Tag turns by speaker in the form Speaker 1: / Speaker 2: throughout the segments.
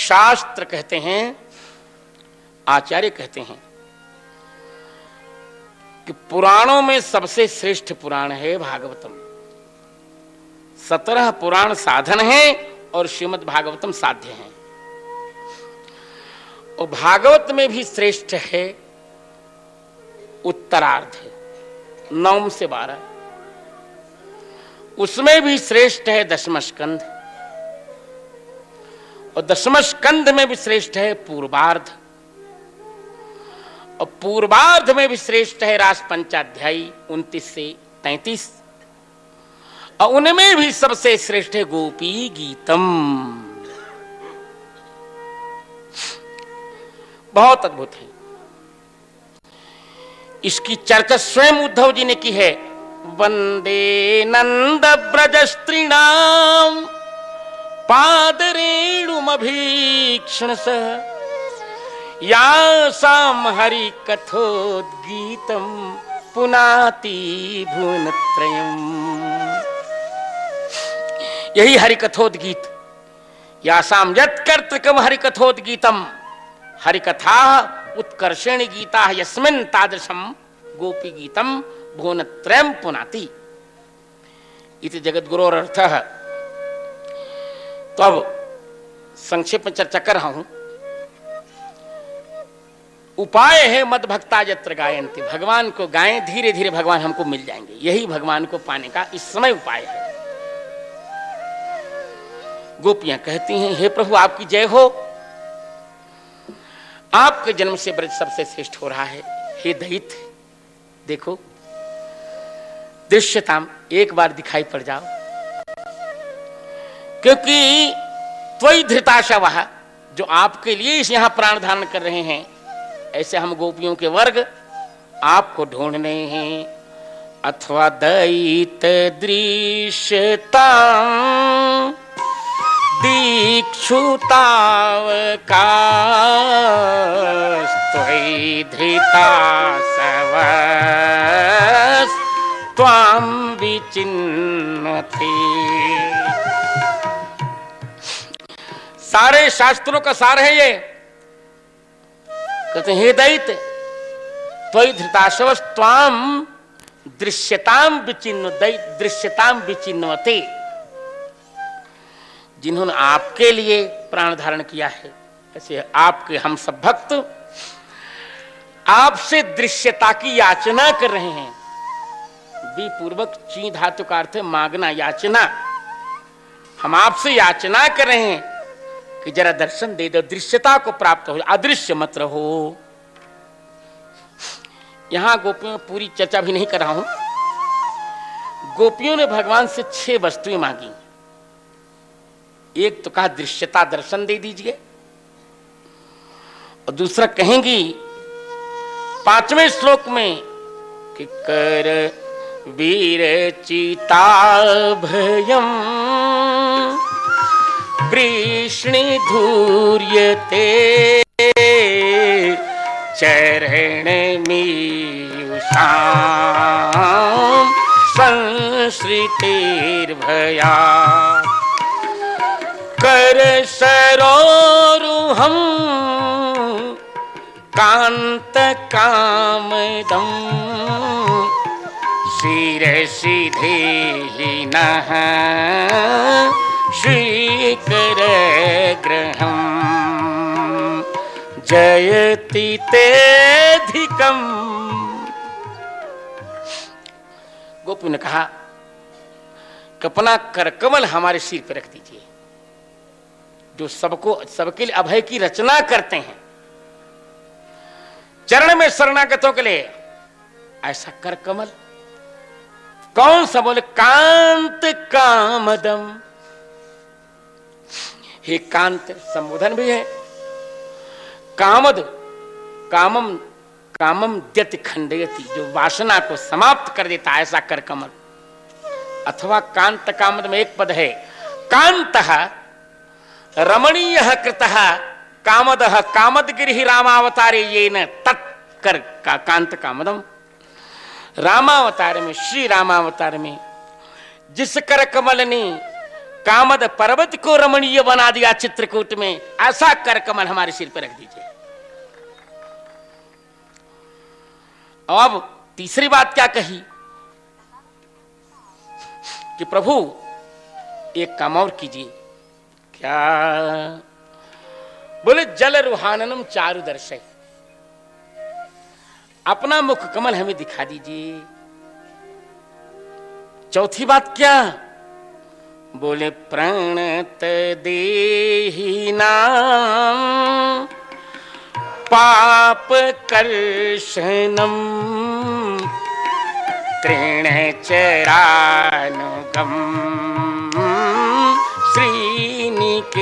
Speaker 1: शास्त्र कहते हैं, आचार्य कहते हैं कि पुराणों में सबसे श्रेष्ठ पुराण है भागवतम। 17 पुराण साधन है और श्रीमद् भागवतम साध्य है। और भागवत में भी श्रेष्ठ है उत्तरार्ध 9 से 12, उसमें भी श्रेष्ठ है दशम स्कंध, और दशम स्कंध में भी श्रेष्ठ है पूर्वार्ध, और पूर्वार्ध में भी श्रेष्ठ है रास पंचाध्यायी 29 से 33, और उनमें भी सबसे श्रेष्ठ है गोपी गीतम। बहुत अद्भुत है। इसकी चर्चा स्वयं उद्धव जी ने की है। वंदे नंद ब्रज स्त्रीणाम पादरेणुमभीक्षण सह यासाम हरि कथोद्गीतम पुनाति भुवनत्रयम्। यही हरि कथोद्गीत, यासाम यत्कर्तृकम हरि कथोद्गीतम, हरि कथा उत्कर्षेण गीता यस्मिन् तादृशम गोपी गीतम भुवनत्रयम् पुनाति इति जगद्गुरोर अर्थः। तो अब संक्षेप में चर्चा कर रहा हूं। उपाय है मद भक्ता यत्र गायन्ति, भगवान को गाएं, धीरे धीरे भगवान हमको मिल जाएंगे। यही भगवान को पाने का इस समय उपाय है। गोपियां कहती हैं, हे प्रभु आपकी जय हो, आपके जन्म से ब्रज सबसे श्रेष्ठ हो रहा है। हे दैत्य देखो, दृश्यताम एक बार दिखाई पड़ जाओ, क्योंकि त्वयि धृताशवः, जो आपके लिए इस यहां प्राण धारण कर रहे हैं, ऐसे हम गोपियों के वर्ग आपको ढूंढने हैं। अथवा दैत्य दृश्यताम दीक्षुतावकास्त्वयि धृताशवस्त्वां विचिन्वते। सारे शास्त्रों का सार है ये। कहते हैं, हे दैत्य त्वयि धृताशवस्त्वां दृश्यताम विचिन्वते, जिन्होंने आपके लिए प्राण धारण किया है, ऐसे आपके हम सब भक्त आपसे दृश्यता की याचना कर रहे हैं। विपूर्वक ची धातु का अर्थ है मांगना, याचना। हम आपसे याचना कर रहे हैं कि जरा दर्शन दे दो, दृश्यता को प्राप्त हो, अदृश्य मत रहो। यहां गोपियों में पूरी चर्चा भी नहीं कर रहा हूं। गोपियों ने भगवान से 6 वस्तुएं मांगी। एक तो कहा दृश्यता, दर्शन दे दीजिए, और दूसरा कहेंगी 5वें श्लोक में कि कर वीर चिता भयम वृष्णि धूर्यते चरण मीयुषाम संश्रितेर्भया कर सरोरुहं कांत कामदं शिरसि धेहिनः श्रीकर ग्रहं जयति तेधिकम्। गोपी ने कहा कि अपना करकमल हमारे सिर पर रख दीजिए, जो सबके लिए अभय की रचना करते हैं, चरण में शरणागतों के लिए ऐसा कर कमल। कौन सा? बोले कांत कामदम। हे कांत संबोधन भी है। कामद कामम कामम द्यति खंडयति, जो वासना को समाप्त कर देता, ऐसा कर कमल। अथवा कांत कामद में एक पद है, कांतः रमणीय कृतः कामदः कामदगिरिः रामावतारे येन तत्कर का कांत कामदम। रामावतार में, श्री रामावतार में जिस कर कमल ने कामद पर्वत को रमणीय बना दिया चित्रकूट में, ऐसा कर कमल हमारे सिर पर रख दीजिए। अब तीसरी बात क्या कही कि प्रभु एक काम और कीजिए। क्या? बोले जल रुहाननम चारु दर्शय, अपना मुख कमल हमें दिखा दीजिए। चौथी बात क्या? बोले प्रणत देहि नाम पाप कर्षणम तृण चरानुगम श्रीनिकेतनम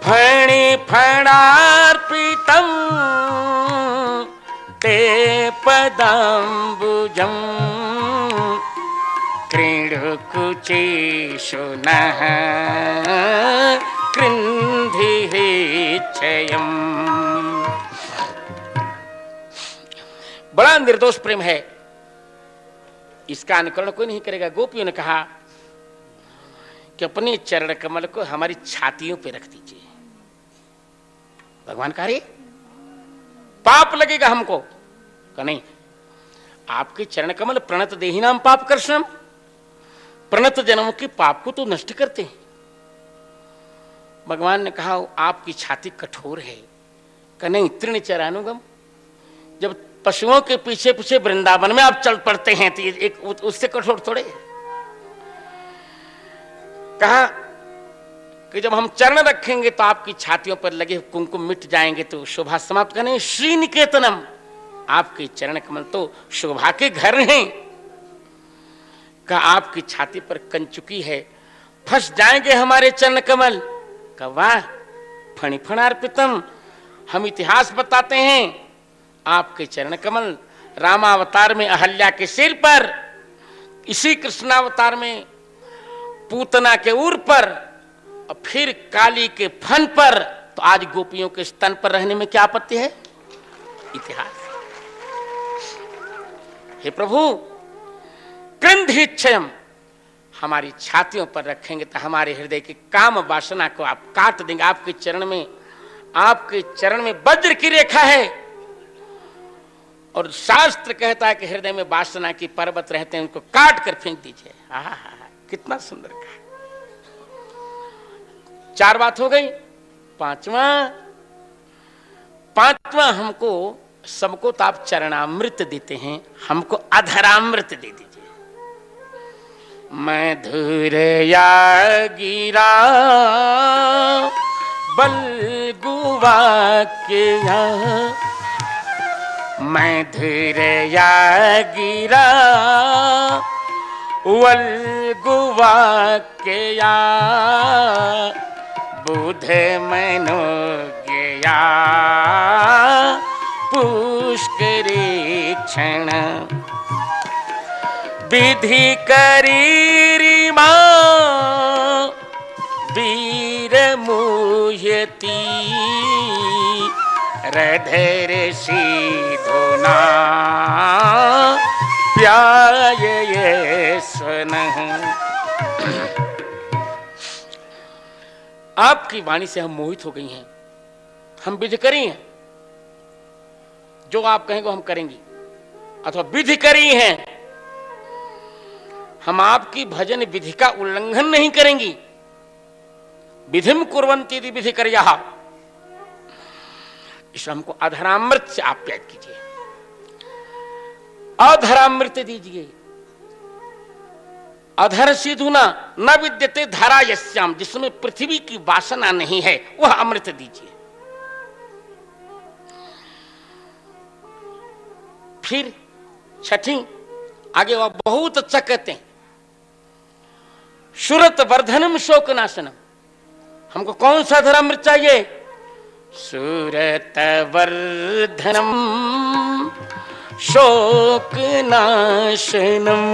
Speaker 1: फणि फणार्पितम ते पदाम्बुजम क्रीडुकुचेषु नः कृन्धिहेच्छयम्। बड़ा निर्दोष प्रेम है, इसका अनुकरण कोई नहीं करेगा। गोपियों ने कहा कि अपने चरण कमल को हमारी छातियों पे रख दीजिए। भगवान कह रहे पाप लगेगा हमको, का नहीं, आपके चरण कमल प्रणत देहि नाम पाप कर्षणम, प्रणत जन्मों के पाप को तो नष्ट करते हैं। भगवान ने कहा आपकी छाती कठोर है, का नहीं, तृण चरानुगम, जब पशुओं के पीछे पीछे वृंदावन में आप चल पड़ते हैं तो एक उससे कठोर थोड़े। कहा कि जब हम चरण रखेंगे तो आपकी छातियों पर लगे कुमकुम मिट जाएंगे तो शोभा समाप्त करने। श्री निकेतनम, आपके चरण कमल तो शोभा के घर हैं। कहा आपकी छाती पर कंचुकी है, फंस जाएंगे हमारे चरण कमल। कहा वाह, फणिफणार्पितम, हम इतिहास बताते हैं आपके चरण कमल रामावतार में अहल्या के सिर पर, इसी कृष्णावतार में पूतना के ऊर पर, और फिर काली के फन पर, तो आज गोपियों के स्तन पर रहने में क्या आपत्ति है? इतिहास। हे प्रभु कृन्धिच्छयम्, हमारी छातियों पर रखेंगे तो हमारे हृदय की काम वासना को आप काट देंगे। आपके चरण में वज्र की रेखा है, और शास्त्र कहता है कि हृदय में वासना की पर्वत रहते हैं, उनको काट कर फेंक दीजिए। कितना सुंदर कहा। 4 बात हो गई। पांचवा हमको सबको तो आप चरणामृत देते हैं, हमको अधरामृत दे दीजिए। मधुर या गिरा बलगुवा के या, मधुर या गिरा वलगुवा के या, बुध मनो गया पुष्करे क्षण, विधि करीरिमा वीर मुह्यति, रधर सीधुना प्याय स्वन। आपकी वाणी से हम मोहित हो गई हैं, हम विधि करी हैं, जो आप कहेंगे हम करेंगे, अथवा विधि करी हैं, हम आपकी भजन विधि का उल्लंघन नहीं करेंगी। विधिम कुर्वन्ति यदि विधि कर्यः, इसलिए हमको अधरामृत से आप प्यार कीजिए, अधरामृत दीजिए। अधर सीधुना न विद्यते धारा यस्याम, जिसमें पृथ्वी की वासना नहीं है वह अमृत दीजिए। फिर छठी आगे वह बहुत अच्छा कहते हैं, सुरत वर्धनम शोक नाशनम, हमको कौन सा अधरामृत चाहिए? सुरत वर्धनम शोक नाशनम,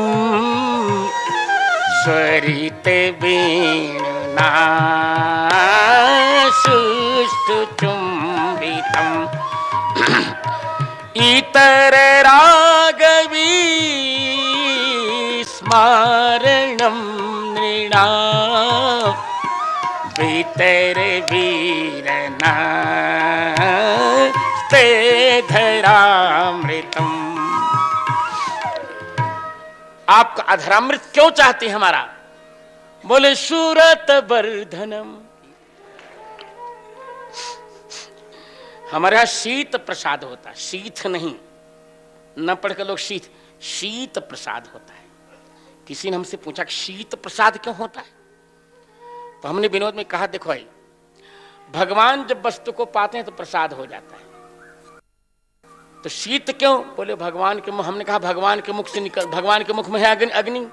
Speaker 1: स्वरित वीणुना सुष्ठु चुंबितम, इतर रागवी स्मारणं नृणां वितरवीरना ते धरामृतम। आपका अधरामृत क्यों चाहते हैं हमारा? बोले सूरत वर्धनम। हमारे यहां शीत प्रसाद होता है, शीत नहीं, न पढ़कर लोग शीत प्रसाद होता है। किसी ने हमसे पूछा कि शीत प्रसाद क्यों होता है, तो हमने विनोद में कहा देखो भाई, भगवान जब वस्तु को पाते हैं तो प्रसाद हो जाता है, तो शीत क्यों? बोले भगवान के मुख, हमने कहा भगवान के मुख से निकल, भगवान के मुख में है अग्नि,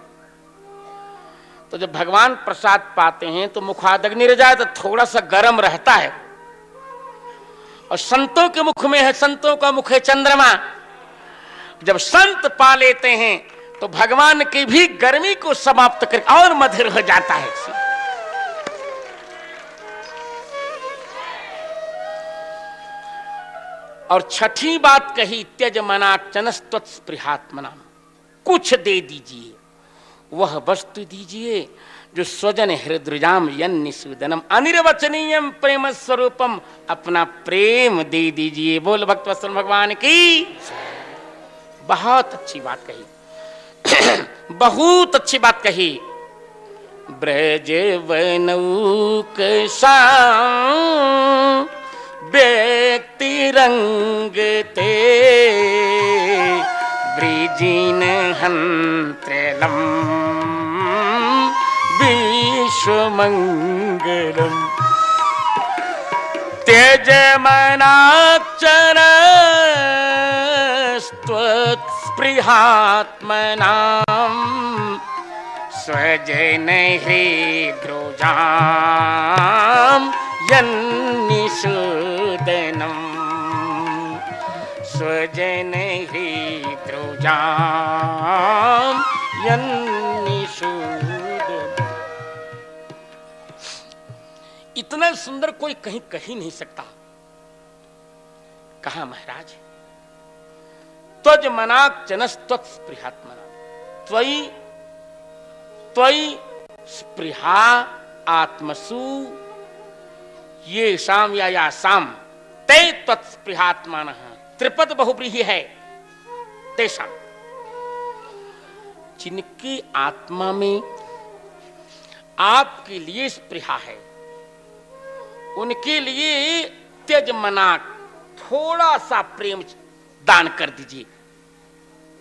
Speaker 1: तो जब भगवान प्रसाद पाते हैं तो मुखादग्नि रह जाए तो थोड़ा सा गर्म रहता है। और संतों के मुख में है, संतों का मुख है चंद्रमा, जब संत पा लेते हैं तो भगवान की भी गर्मी को समाप्त कर और मधुर हो जाता है। और छठी बात कही, त्यज मनाक्चनस्त्वत्स्पृहात्मना, कुछ दे दीजिए, वह वस्तु दीजिए जो स्वजन हृदृजाम यन्निसूदनम अनिर्वचनीयम प्रेम स्वरूपम, अपना प्रेम दे दीजिए। बोल भक्तवत्सल भगवान की। बहुत अच्छी बात कही बहुत अच्छी बात कही। ब्रज वनौक श्याम व्यक्ति रंग ते ब्रिजिन हंत्रलम विश्वमंगलम। त्यज मनाक्चरस्त्वत्स्पृहात्मनां स्वजन हृद्रोजां यन्निषूदनं स्वजन हृद्रोजां यन्निषूदनं। इतना सुंदर कोई कहीं कही नहीं सकता। कहा महाराज, त्वज मनाक्चनस्त्वत्स्पृहात्मना, त्वयि त्वयि स्पृहा आत्मसु ये शाम या शाम ते त्वत्स्पृहात्मानः, त्रिपद बहुब्रीहि है। तेषाम, जिनकी आत्मा में आपके लिए स्पृहा है, उनके लिए त्यज मनाक, थोड़ा सा प्रेम दान कर दीजिए।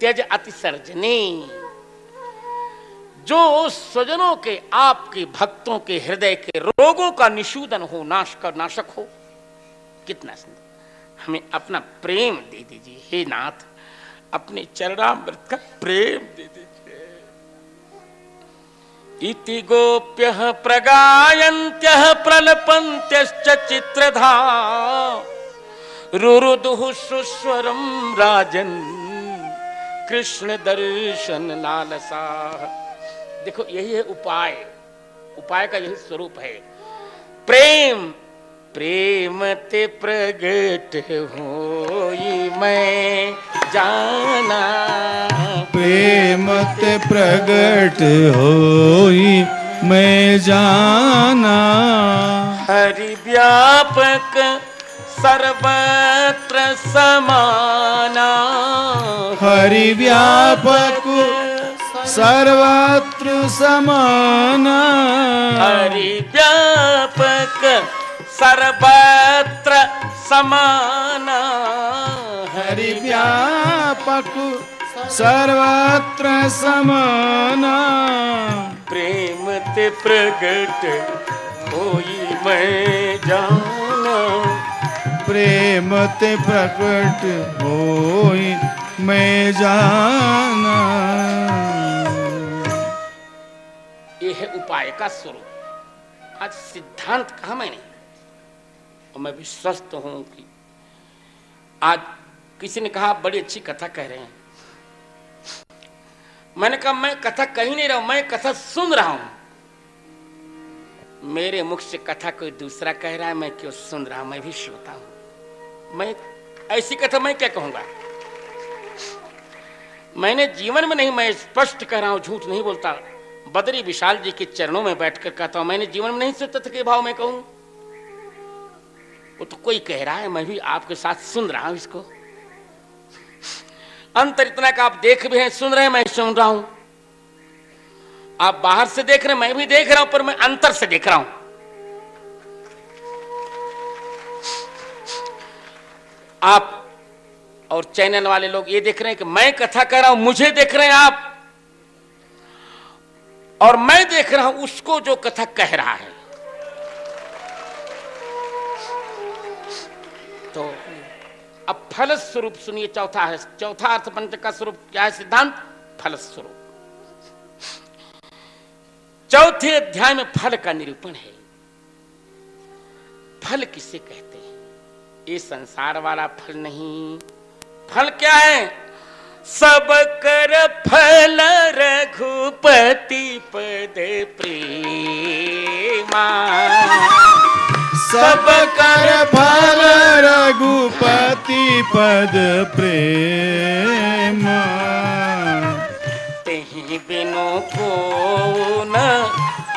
Speaker 1: त्यज अतिसर्जने, जो स्वजनों के, आपके भक्तों के हृदय के रोगों का निषूदन हो, नाशक हो। कितना सुंदर। हमें अपना प्रेम दे दीजिए हे नाथ, अपने चरणामृत का प्रेम दे दीजिए। इति गोप्यः प्रगायन्त्यः प्रलपन्त्यश्च चित्रधा रुरुदुः सुस्वरं राजन् कृष्ण दर्शन लालसा। देखो यही है उपाय, उपाय का यही स्वरूप है। प्रेम प्रेम ते प्रगट होई मैं जाना,
Speaker 2: प्रेम ते प्रगट होई मैं जाना।
Speaker 1: हरि व्यापक सर्वत्र समाना,
Speaker 2: हरि व्यापक सर्वत्र समाना।
Speaker 1: हरि व्यापक सर्वत्र समाना,
Speaker 2: हरि व्यापक सर्वत्र समाना।
Speaker 1: प्रेम ते प्रगट होई मैं जाना,
Speaker 2: प्रेम ते प्रकट होई मैं जाना।
Speaker 1: ये है उपाय का स्वरूप। आज सिद्धांत कहा मैंने, और मैं विश्वस्त हूं कि आज किसी ने कहा बड़ी अच्छी कथा कह रहे हैं। मैंने कहा मैं कथा कह ही नहीं रहा हूं, मैं कथा सुन रहा हूं। मेरे मुख से कथा कोई दूसरा कह रहा है, मैं क्यों सुन रहा हूं, मैं भी श्रोता हूं। मैं ऐसी कथा मैं क्या कहूंगा। मैंने जीवन में नहीं, मैं स्पष्ट कह रहा हूं, झूठ नहीं बोलता, बद्री विशाल जी के चरणों में बैठकर कहता हूं, मैंने जीवन में नहीं सोचा था के भाव में कहूं। वो तो कोई कह रहा है, मैं भी आपके साथ सुन रहा हूं इसको। अंतर इतना का आप देख भी हैं, सुन रहे हैं, मैं सुन रहा हूं। आप बाहर से देख रहे हैं, मैं भी देख रहा हूं, पर मैं अंतर से देख रहा हूं। आप और चैनल वाले लोग ये देख रहे हैं कि मैं कथा कर रहा हूं, मुझे देख रहे हैं आप, और मैं देख रहा हूं उसको जो कथा कह रहा है। तो अब फल स्वरूप सुनिए, चौथा है, चौथा अर्थ पंचक का स्वरूप क्या है? सिद्धांत फल स्वरूप। चौथे अध्याय में फल का निरूपण है। फल किसे कहते हैं? ये संसार वाला फल नहीं। फल क्या है? सब कर फल रघुपति पद प्रेमा,
Speaker 2: सब कर फल रघुपति पद प्रेमा,
Speaker 1: तेहि बिनु को न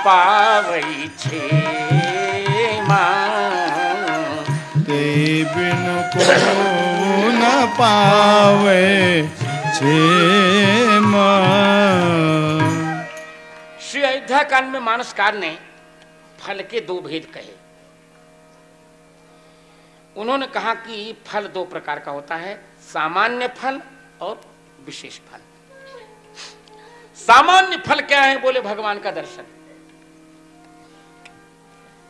Speaker 1: पावै क्षेमा,
Speaker 2: तेहि बिनु को न पावे क्षेमा।
Speaker 1: श्री अयोध्या कांड में मानसकार ने फल के दो भेद कहे। उन्होंने कहा कि फल दो प्रकार का होता है, सामान्य फल और विशेष फल। सामान्य फल क्या है? बोले भगवान का दर्शन।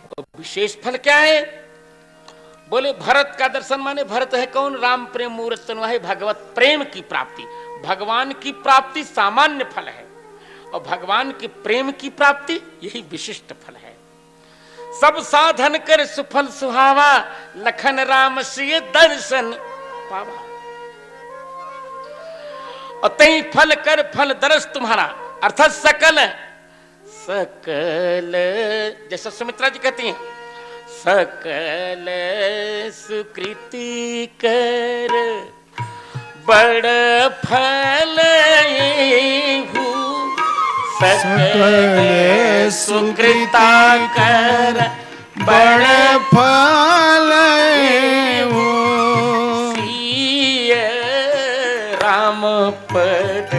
Speaker 1: तो विशेष फल क्या है? बोले भरत का दर्शन। माने भरत है कौन? राम प्रेम मूर्त तनु है, भगवत प्रेम की प्राप्ति। भगवान की प्राप्ति सामान्य फल है, और भगवान के प्रेम की प्राप्ति यही विशिष्ट फल है। सब साधन कर सुफल सुहावा, लखन राम श्री दर्शन पावा। और तई फल कर फल दरस तुम्हारा, अर्थात सकल सकल, जैसा सुमित्रा जी कहती हैं, सकल सुकृति कर बड़ फल सकल सुकृता कर
Speaker 2: बड़ फल
Speaker 1: सिय राम पद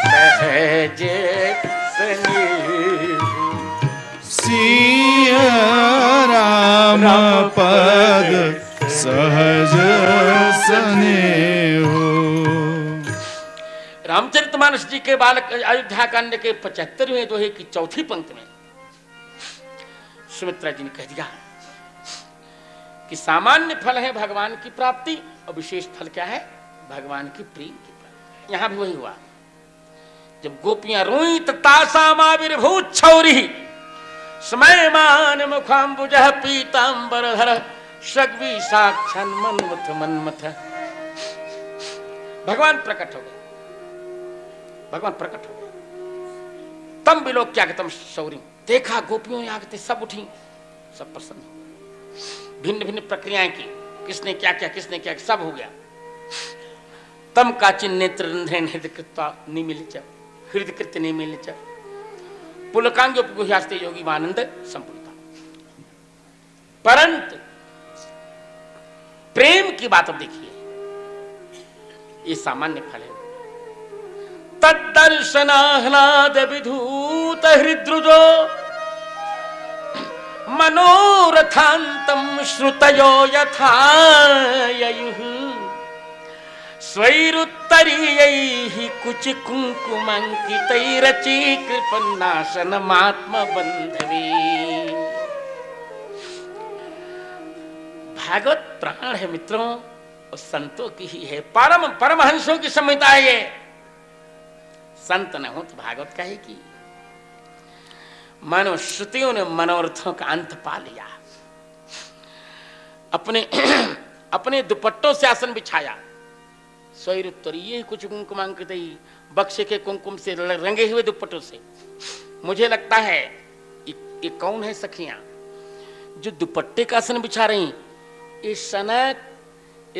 Speaker 1: सहज सनेहु,
Speaker 2: सिय राम पद सहज सनेहु।
Speaker 1: रामचरितमानस जी के बालक अयोध्या कांड के 75वें दोहे की चौथी पंक्ति में सुमित्रा जी ने कह दिया कि सामान्य फल है भगवान की प्राप्ति, और विशेष फल क्या है? भगवान की प्रेम की प्राप्ति। यहां भी वही हुआ, जब गोपियां रोई तासामाविर्भूत छौरी, स्मयमान मुखाम्बुजः पीतांबरधर, सग्वी साक्षान् मन्मथ मन्मथ। भगवान प्रकट हो गए, भगवान प्रकट हो गए। तम बिलोक क्या तम शौरी, देखा गोपियों आगते सब उठी, सब प्रसन्न हो। भिन्न भिन्न प्रक्रियाएं की, किसने क्या किया, किसने क्या, सब हो गया। तम काचिन नेत्र हृदय कृत्वा निमिलिच, हृदय कृत्य निमिलिच, पुलकांग उपगुह्यास्ते योगी आनंद संपूर्णता। परंतु प्रेम की बात अब देखिए, ये सामान्य फल है। तद्दर्शनाह्लाद विधूत हृद्रुजो मनोरथांतम श्रुतयो यथा ययुः, स्वैरुत्तरीयैः कुच कुंकुमंकितैरचि कृपन्नाशनमात्म बंधवे। भागवत प्राण है मित्रों, और संतों की ही है, परमहंसों की संहिता है ये। संत न हो तो भागवत का ही की। मनुश्रुतियों ने मनोरथों का अंत पा लिया। अपने दुपट्टों से आसन बिछाया, स्वैरुत्तरीय कुछ कुंकुमांकित, बक्से के कुमकुम से रंगे हुए दुपट्टों से। मुझे लगता है ये कौन है सखियां जो दुपट्टे का आसन बिछा रही? ये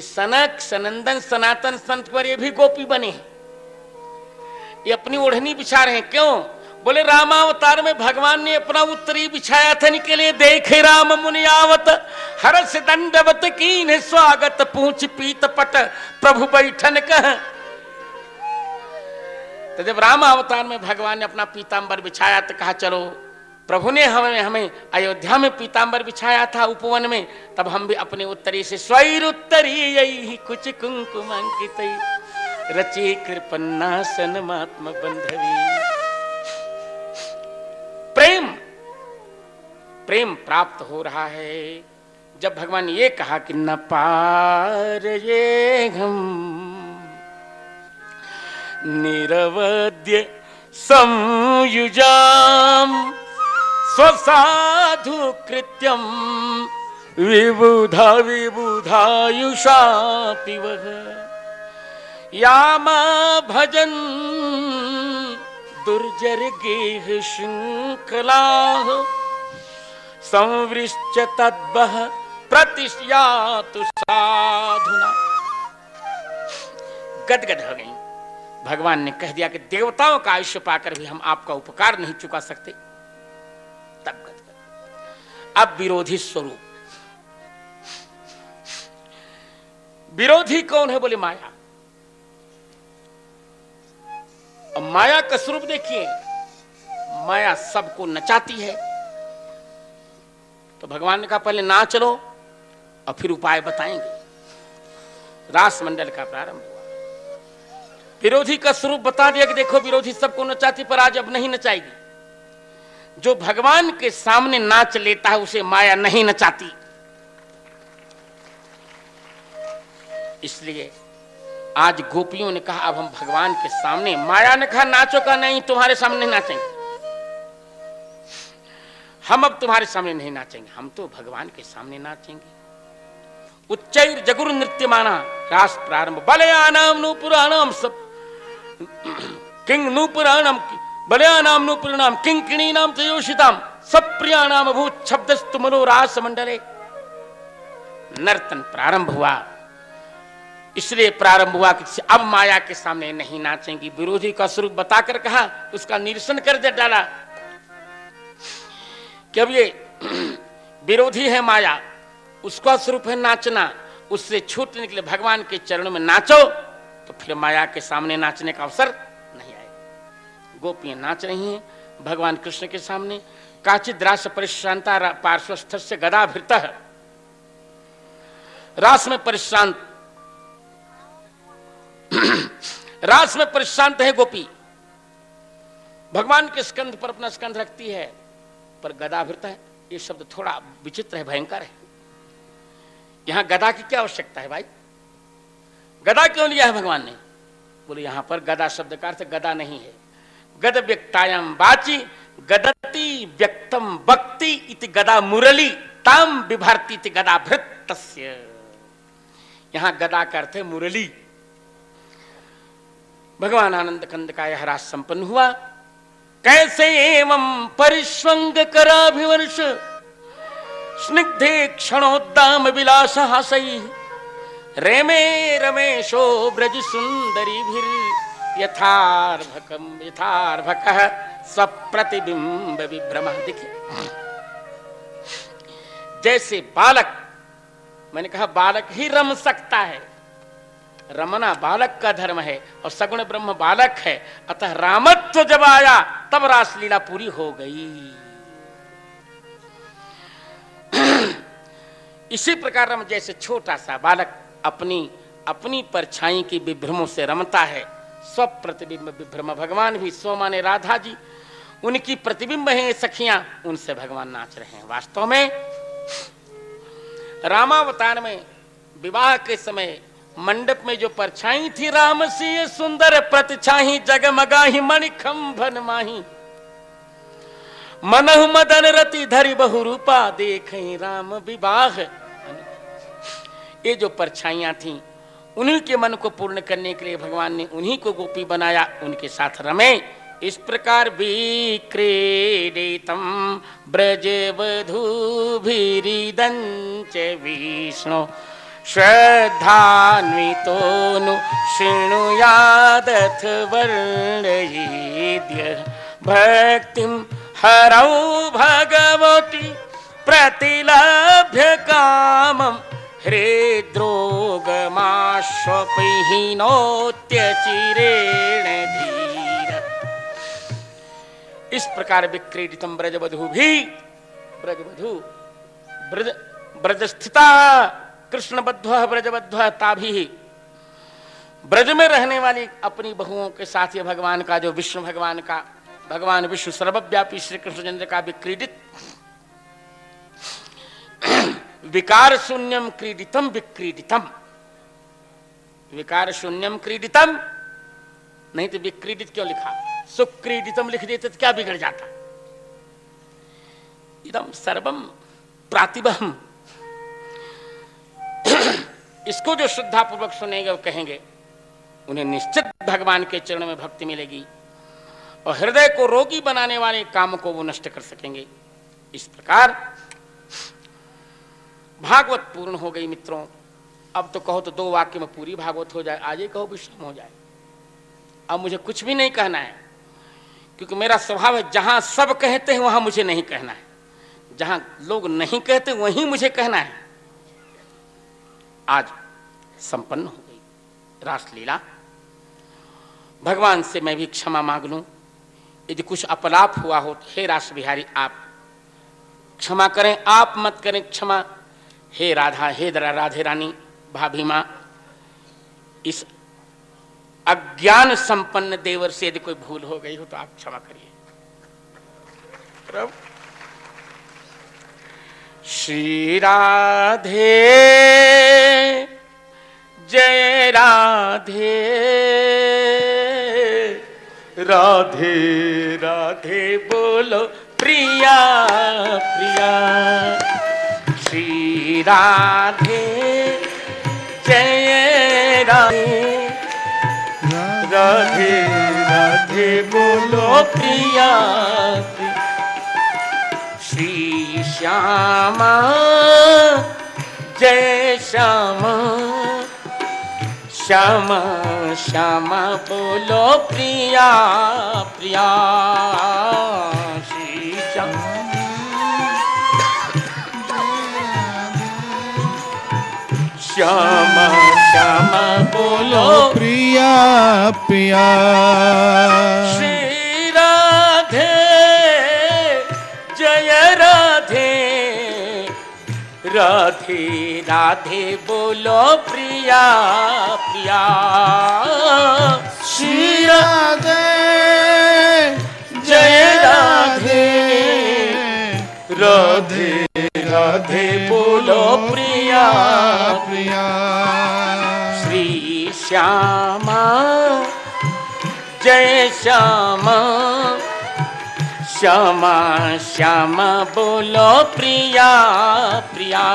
Speaker 1: सनक सनंदन सनातन संत पर ये भी गोपी बने। ये अपनी ओढ़नी बिछा रहे हैं। क्यों? बोले रामावतार में भगवान ने अपना उत्तरी बिछाया था के लिए। देखे राम मुनियावत हरस दंडवत कीन स्वागत पूछ पीत पट प्रभु बैठन कह। तो जब राम अवतार में भगवान ने अपना पीतांबर बिछाया तो कहा चलो, प्रभु ने हमें अयोध्या में पीतांबर बिछाया था उपवन में, तब हम भी अपने उत्तरी से स्वैर उत्तरी यही कुछ कुंकुम अंकित रचे कृपन्नासन महात्म बंधवी। प्रेम प्राप्त हो रहा है। जब भगवान ये कहा कि न पार ये हम निरवध्य संयुजाम स्वसाधु कृत्यम विबुधा विबुधायुषा पिवः यामा भजन दुर्जर गेह श्रृंखला संवृश्च तद्बह प्रतिष्यातु साधुना। गदगद हो गई। भगवान ने कह दिया कि देवताओं का आयुष्य पाकर भी हम आपका उपकार नहीं चुका सकते। तब गदगद। अब विरोधी स्वरूप। विरोधी कौन है? बोले माया। अब माया का स्वरूप देखिए, माया सबको नचाती है। तो भगवान ने कहा पहले ना चलो और फिर उपाय बताएंगे। रास मंडल का प्रारंभ हुआ। विरोधी का स्वरूप बता दिया कि देखो विरोधी सबको नचाती, पर आज अब नहीं नचाएगी। जो भगवान के सामने नाच लेता है उसे माया नहीं नचाती। इसलिए आज गोपियों ने कहा अब हम भगवान के सामने, माया ने कहा नाचो का नहीं, तुम्हारे सामने नाचेंगे। हम अब तुम्हारे सामने नहीं नाचेंगे, हम तो भगवान के सामने नाचेंगे। उच्चैर जगुर नृत्य माना रास प्रारंभ। बलयानाम नूपुराणाम सब किंग नूपुराणाम बलयानाम नूपुराणाम किंकिणीनाम तयोषिताम सप्रियाणाम भूत शब्दस्तु मनो रास मंडले। नर्तन प्रारंभ हुआ। इसलिए प्रारंभ हुआ कि अब माया के सामने नहीं नाचेंगी। विरोधी का स्वरूप बताकर कहा, उसका निरसन कर डाला कि अब ये विरोधी है माया, उसका स्वरूप है नाचना। उससे छूटने के लिए भगवान के चरणों में नाचो, तो फिर माया के सामने नाचने का अवसर नहीं आएगा। गोपियां नाच रही हैं भगवान कृष्ण के सामने। काचिद रास परिश्रांता पार्श्वस्थस्य गदाभृतः। रास में परिश्रांत, रास में परिश्रांत है गोपी। भगवान के स्कंध पर अपना स्कंध रखती है, पर गदाभृत है। ये शब्द थोड़ा विचित्र है, भयंकर है। यहां गदा की क्या आवश्यकता है भाई? गदा क्यों लिया है भगवान ने? बोले यहां पर गदा शब्द का अर्थ गदा नहीं है। गद व्यक्तायाम वाची गदति व्यक्तम भक्ति इति गदा मुरली ताम विभारती इति गदा भृतस्य। यहां गदा का अर्थ है मुरली। भगवान आनंद कंद का यह रास संपन्न हुआ। कैसे एवं परिष्वंग कराभिवर्ष स्निग्धे क्षणोद्दाम विलास हासई रेमे रमेशो ब्रज सुंदरी भीर यथार्भकः स्वप्रतिबिंब विभ्रम। देखिए जैसे बालक, मैंने कहा बालक ही रम सकता है, रमना बालक का धर्म है और सगुण ब्रह्म बालक है। अतः रामत्व जब आया तब रासलीला पूरी हो गई। इसी प्रकार रम, जैसे छोटा सा बालक अपनी परछाई की विभ्रमों से रमता है। स्व प्रतिबिंब विभ्रम। भगवान भी स्व माने राधा जी, उनकी प्रतिबिंब है सखियां, उनसे भगवान नाच रहे हैं। वास्तव में रामावतार में विवाह के समय मंडप में जो परछाई थी, राम सी सुंदर प्रतिछाई जगमगाही मणिखंभन माही मनहु मदन रति धरि बहुरूपा देखें राम विवाह। ये जो परछाइयां थीं, उन्हीं के मन को पूर्ण करने के लिए भगवान ने उन्हीं को गोपी बनाया, उनके साथ रमे। इस प्रकार विक्रीडितम ब्रजवधूभिरिदंच विष्णु श्रद्धान्वितोनु शृणुयादथ वर्णयेद्य भक्तिं हरौ भगवती प्रतिलभ्य कामं हृद्रोगमाश्वपहीनोत्यचिरेण धीर। इस प्रकार विक्रीडितम ब्रजवधू भी ब्रजवधू ब्रजस्थिता कृष्णबद्ध ब्रजबद्ध ताभी ब्रज में रहने वाली अपनी बहुओं के साथ ये भगवान का जो विष्णु भगवान का भगवान विष्णु सर्वव्यापी श्री कृष्णचंद्र का विक्रीडित विकार शून्यम क्रीडितम विक्रीडितम, विकार शून्यम क्रीडितम नहीं तो विक्रीडित क्यों लिखा, सुक्रीडितम लिख देते तो क्या बिगड़ जाता। इदम सर्वम प्रातिभम। इसको जो श्रद्धापूर्वक सुनेंगे वो कहेंगे उन्हें निश्चित भगवान के चरणों में भक्ति मिलेगी और हृदय को रोगी बनाने वाले काम को वो नष्ट कर सकेंगे। इस प्रकार भागवत पूर्ण हो गई मित्रों। अब तो कहो तो 2 वाक्य में पूरी भागवत हो जाए, आज ही कहो विश्राम हो जाए। अब मुझे कुछ भी नहीं कहना है क्योंकि मेरा स्वभाव है जहां सब कहते हैं वहां मुझे नहीं कहना है, जहां लोग नहीं कहते वहीं मुझे कहना है। आज संपन्न हो गई रासलीला। भगवान से मैं भी क्षमा मांग लूं यदि कुछ अपलाप हुआ हो तो हे रास बिहारी आप क्षमा करें, आप मत करें क्षमा। हे राधा, हे राधे रानी, भाभी मां, इस अज्ञान संपन्न देवर से यदि कोई भूल हो गई हो तो आप क्षमा करिए। प्रभु श्री राधे जय राधे, राधे राधे बोलो प्रिया प्रिया। श्री राधे जय राधे, राधे राधे बोलो प्रिया प्रिया। श्री श्यामा जय श्यामा, श्यामा श्यामा बोलो प्रिया प्रिया। श्री श्यामा श्यामा श्यामा बोलो
Speaker 2: प्रिया प्रिया।
Speaker 1: श्री राधे जय राधे, राधे राधे बोलो प्रिया प्रिया।
Speaker 2: श्री राधे
Speaker 1: जय राधे, राधे राधे बोलो प्रिया
Speaker 2: प्रिया।
Speaker 1: श्री श्यामा जय श्यामा, श्यामा श्यामा बोलो प्रिया प्रिया।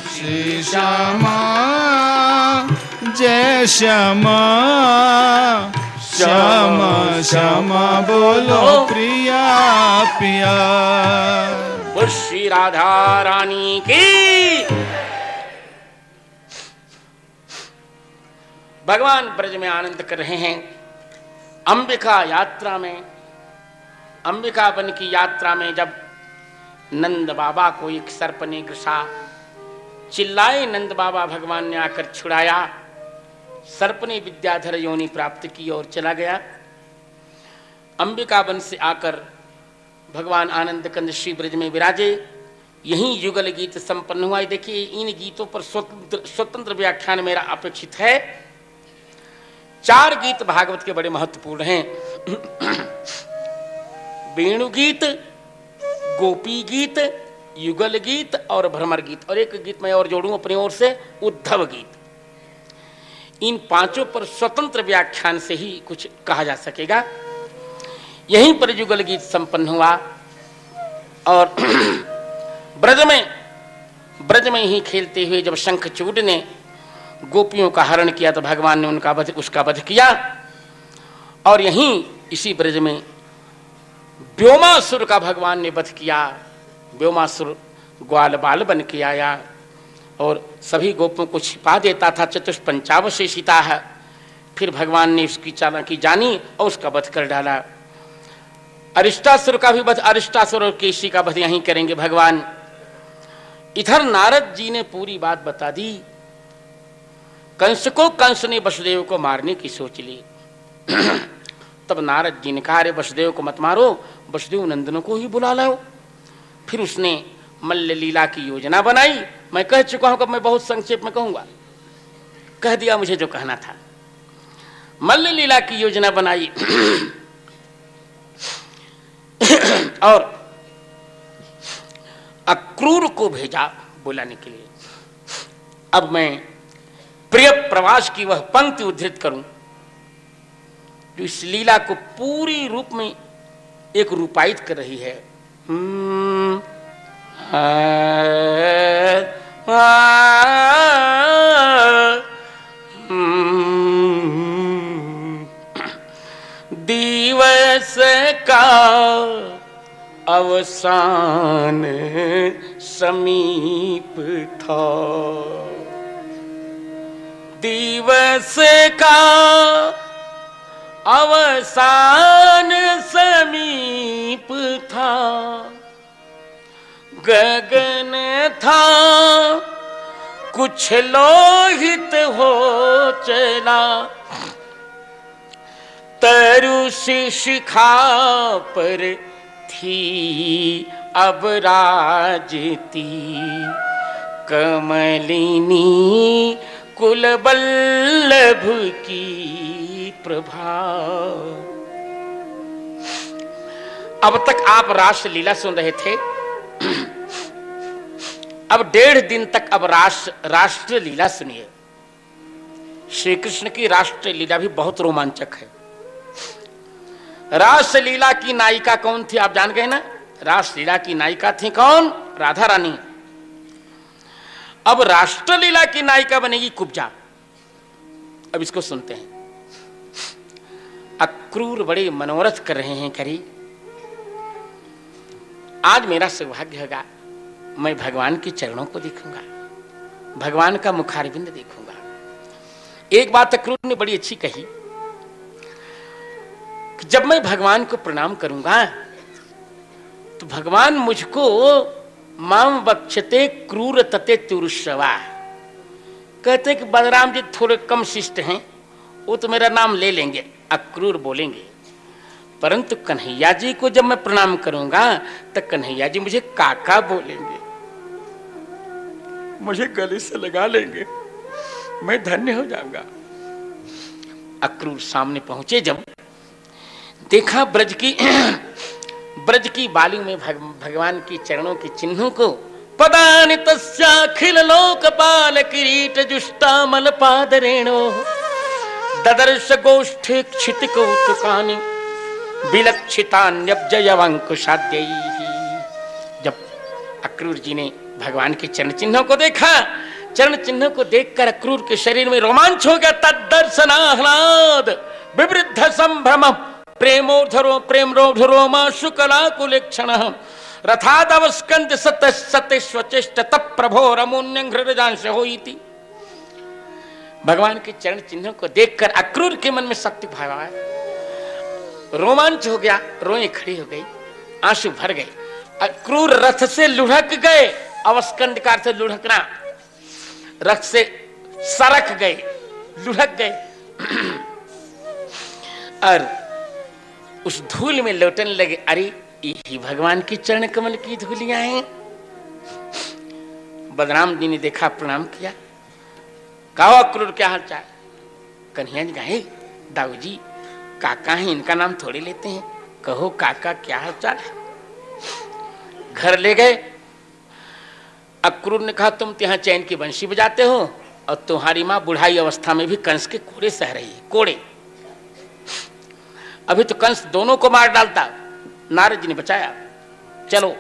Speaker 2: श्री श्यामा जय श्यामा, श्यामा श्यामा बोलो प्रिया प्रिया।
Speaker 1: श्री राधा रानी की। भगवान ब्रज में आनंद कर रहे हैं। अंबिका यात्रा में, अंबिका वन की यात्रा में जब नंद बाबा को एक सर्प ने ग्रसा, चिल्लाए नंद बाबा, भगवान ने आकर छुड़ाया। सर्प ने विद्याधर योनि प्राप्त की और चला गया। अंबिका वन से आकर भगवान आनंद कंद श्री ब्रज में विराजे। यही युगल गीत संपन्न हुआ। देखिए इन गीतों पर स्वतंत्र व्याख्यान मेरा अपेक्षित है। 4 गीत भागवत के बड़े महत्वपूर्ण हैं। वेणु गीत, गोपी गीत, युगल गीत और भ्रमर गीत, और एक गीत मैं और जोड़ूं अपनी ओर से, उद्धव गीत। इन 5 पर स्वतंत्र व्याख्यान से ही कुछ कहा जा सकेगा। यहीं पर युगल गीत संपन्न हुआ और ब्रज में ही खेलते हुए जब शंखचूड ने गोपियों का हरण किया तो भगवान ने उसका वध किया। और यहीं इसी ब्रज में व्योमासुर का भगवान ने वध किया। व्योमासुर ग्वाल बाल बन के आया और सभी गोपों को छिपा देता था। चतुष्पंचावशेषिता है। फिर भगवान ने उसकी चालाकी जानी और उसका वध कर डाला। अरिष्टासुर का भी वध, अरिष्टासुर और केशी का वध यहीं करेंगे भगवान। इधर नारद जी ने पूरी बात बता दी। कंस ने वसुदेव को मारने की सोच ली। तब नारद जी ने कहा, अरे वसुदेव को मत मारो, वसुदेव नंदन को ही बुला लाओ। फिर उसने मल्ल लीला की योजना बनाई। मैं कह चुका हूं, मैं बहुत संक्षेप में कहूंगा, कह दिया मुझे जो कहना था। मल्ल लीला की योजना बनाई और अक्रूर को भेजा बुलाने के लिए। अब मैं प्रिय प्रवास की वह पंक्ति उद्धृत करूं जो इस लीला को पूरी रूप में एक रूपायित कर रही है। दिवस का अवसान समीप था, दिवस का अवसान समीप था, गगन था कुछ लोहित हो चला, तरु शिखा पर थी अब राजती, कमलिनी कुलबल्लभ की प्रभा। अब तक आप रास लीला सुन रहे थे। अब 1.5 दिन तक अब राष्ट्र लीला सुनिए। श्री कृष्ण की राष्ट्र लीला भी बहुत रोमांचक है। रास लीला की नायिका कौन थी आप जान गए ना? रास लीला की नायिका थी कौन? राधा रानी। अब राष्ट्र लीला की नायिका बनेगी कुब्जा। अब इसको सुनते हैं। अक्रूर बड़े मनोरथ कर रहे हैं। करी आज मेरा सौभाग्य होगा, मैं भगवान के चरणों को देखूंगा, भगवान का मुखारविंद देखूंगा। एक बात अक्रूर ने बड़ी अच्छी कही कि जब मैं भगवान को प्रणाम करूंगा तो भगवान मुझको माम बक्षते क्रूर तते तुरुष्वा, कहते कि बलराम जी थोड़े कम शिष्ट हैं, वो तो मेरा नाम ले लेंगे, अक्रूर बोलेंगे, परंतु कन्हैया जी को जब मैं प्रणाम करूंगा तो कन्हैया जी मुझे काका बोलेंगे, मुझे गले से लगा लेंगे, मैं धन्य हो जाऊंगा। अक्रूर सामने पहुंचे, जब देखा ब्रज की बालू में भगवान की चरणों के चिन्हों को, पदानि तस्याखिल लोकपाल किरीट जुष्टामल पादरेणो ददर्श गोष्ठे क्षिति कौतुकानि विलक्षितान्यब्जयवंकुशाद्यैः। जब अक्रूर जी ने भगवान के चरण चिन्हों को देखा, चरण चिन्हों को देखकर अक्रूर के शरीर में रोमांच हो गया। तद्दर्शनाह्लाद विवृद्ध संभ्रम प्रेमरोधरो मा शुकलाकुलेक्षणः रथादवस्कंद सत्यश्वचेष्ट तप्रभो रमोन्यंघ्रजांश होइति। भगवान के चरण चिन्हों को देखकर अक्रूर के मन में शक्ति भाव आया, रोमांच हो गया, रोएं खड़ी हो गई, आंसू भर गए। अक्रूर रथ से लुढ़क गए, अवस्कंद का अर्थ लुढ़कना, रथ से सरक गए, लुढ़क गए और उस धूल में लौटने लगे। अरे यही भगवान के चरण कमल की धूलियां हैं। बलराम जी ने देखा, प्रणाम किया, कहो अक्रूर क्या हाल चाल? कन्हैया जी कहे, दाऊ जी काका हैं, इनका नाम थोड़े लेते हैं, कहो काका क्या हाल चाल है? घर ले गए। अक्रूर ने कहा, तुम तो यहाँ चैन की बंशी बजाते हो और तुम्हारी माँ बुढ़ाई अवस्था में भी कंस के कोड़े सह रही है, कोड़े। अभी तो कंस दोनों को मार डालता, नारद जी ने बचाया। चलो,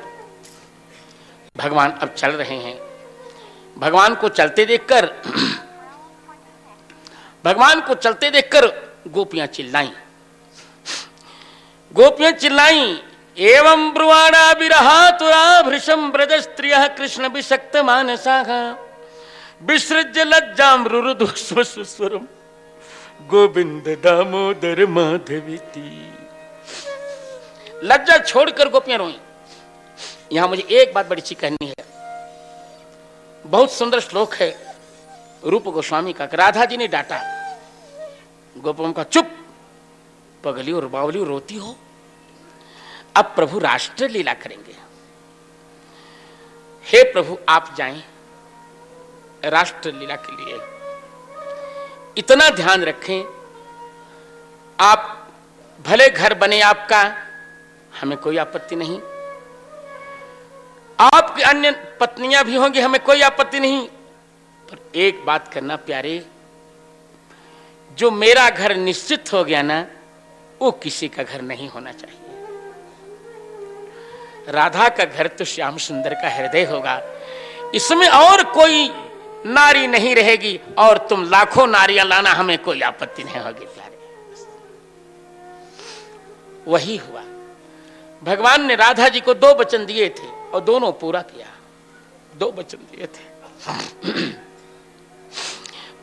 Speaker 1: भगवान अब चल रहे हैं। भगवान को चलते देखकर गोपियां चिल्लाईं, एवं ब्रुवाणा विरहातुरा भृशं ब्रज स्त्रियः कृष्ण विषक्त मानसाः विसृज लज्जाम रुरुदु स्वरम गोविंद दामोदर माधवीति। लज्जा छोड़कर गोपियां रोई। यहां मुझे एक बात बड़ी अच्छी कहनी है। बहुत सुंदर श्लोक है रूप गोस्वामी का। राधा जी ने डांटा गोपियों का, चुप पगली और बावली रोती हो, अब प्रभु राष्ट्र लीला करेंगे। हे प्रभु आप जाएं राष्ट्र लीला के लिए, इतना ध्यान रखें। आप भले घर बने आपका, हमें कोई आपत्ति नहीं, आपकी अन्य पत्नियां भी होंगी, हमें कोई आपत्ति नहीं, पर एक बात करना प्यारे, जो मेरा घर निश्चित हो गया ना, वो किसी का घर नहीं होना चाहिए। राधा का घर तो श्याम सुंदर का हृदय होगा, इसमें और कोई नारी नहीं रहेगी, और तुम लाखों नारियां लाना, हमें कोई आपत्ति नहीं होगी प्यारे। वही हुआ। भगवान ने राधा जी को 2 वचन दिए थे और दोनों पूरा किया। 2 वचन दिए थे।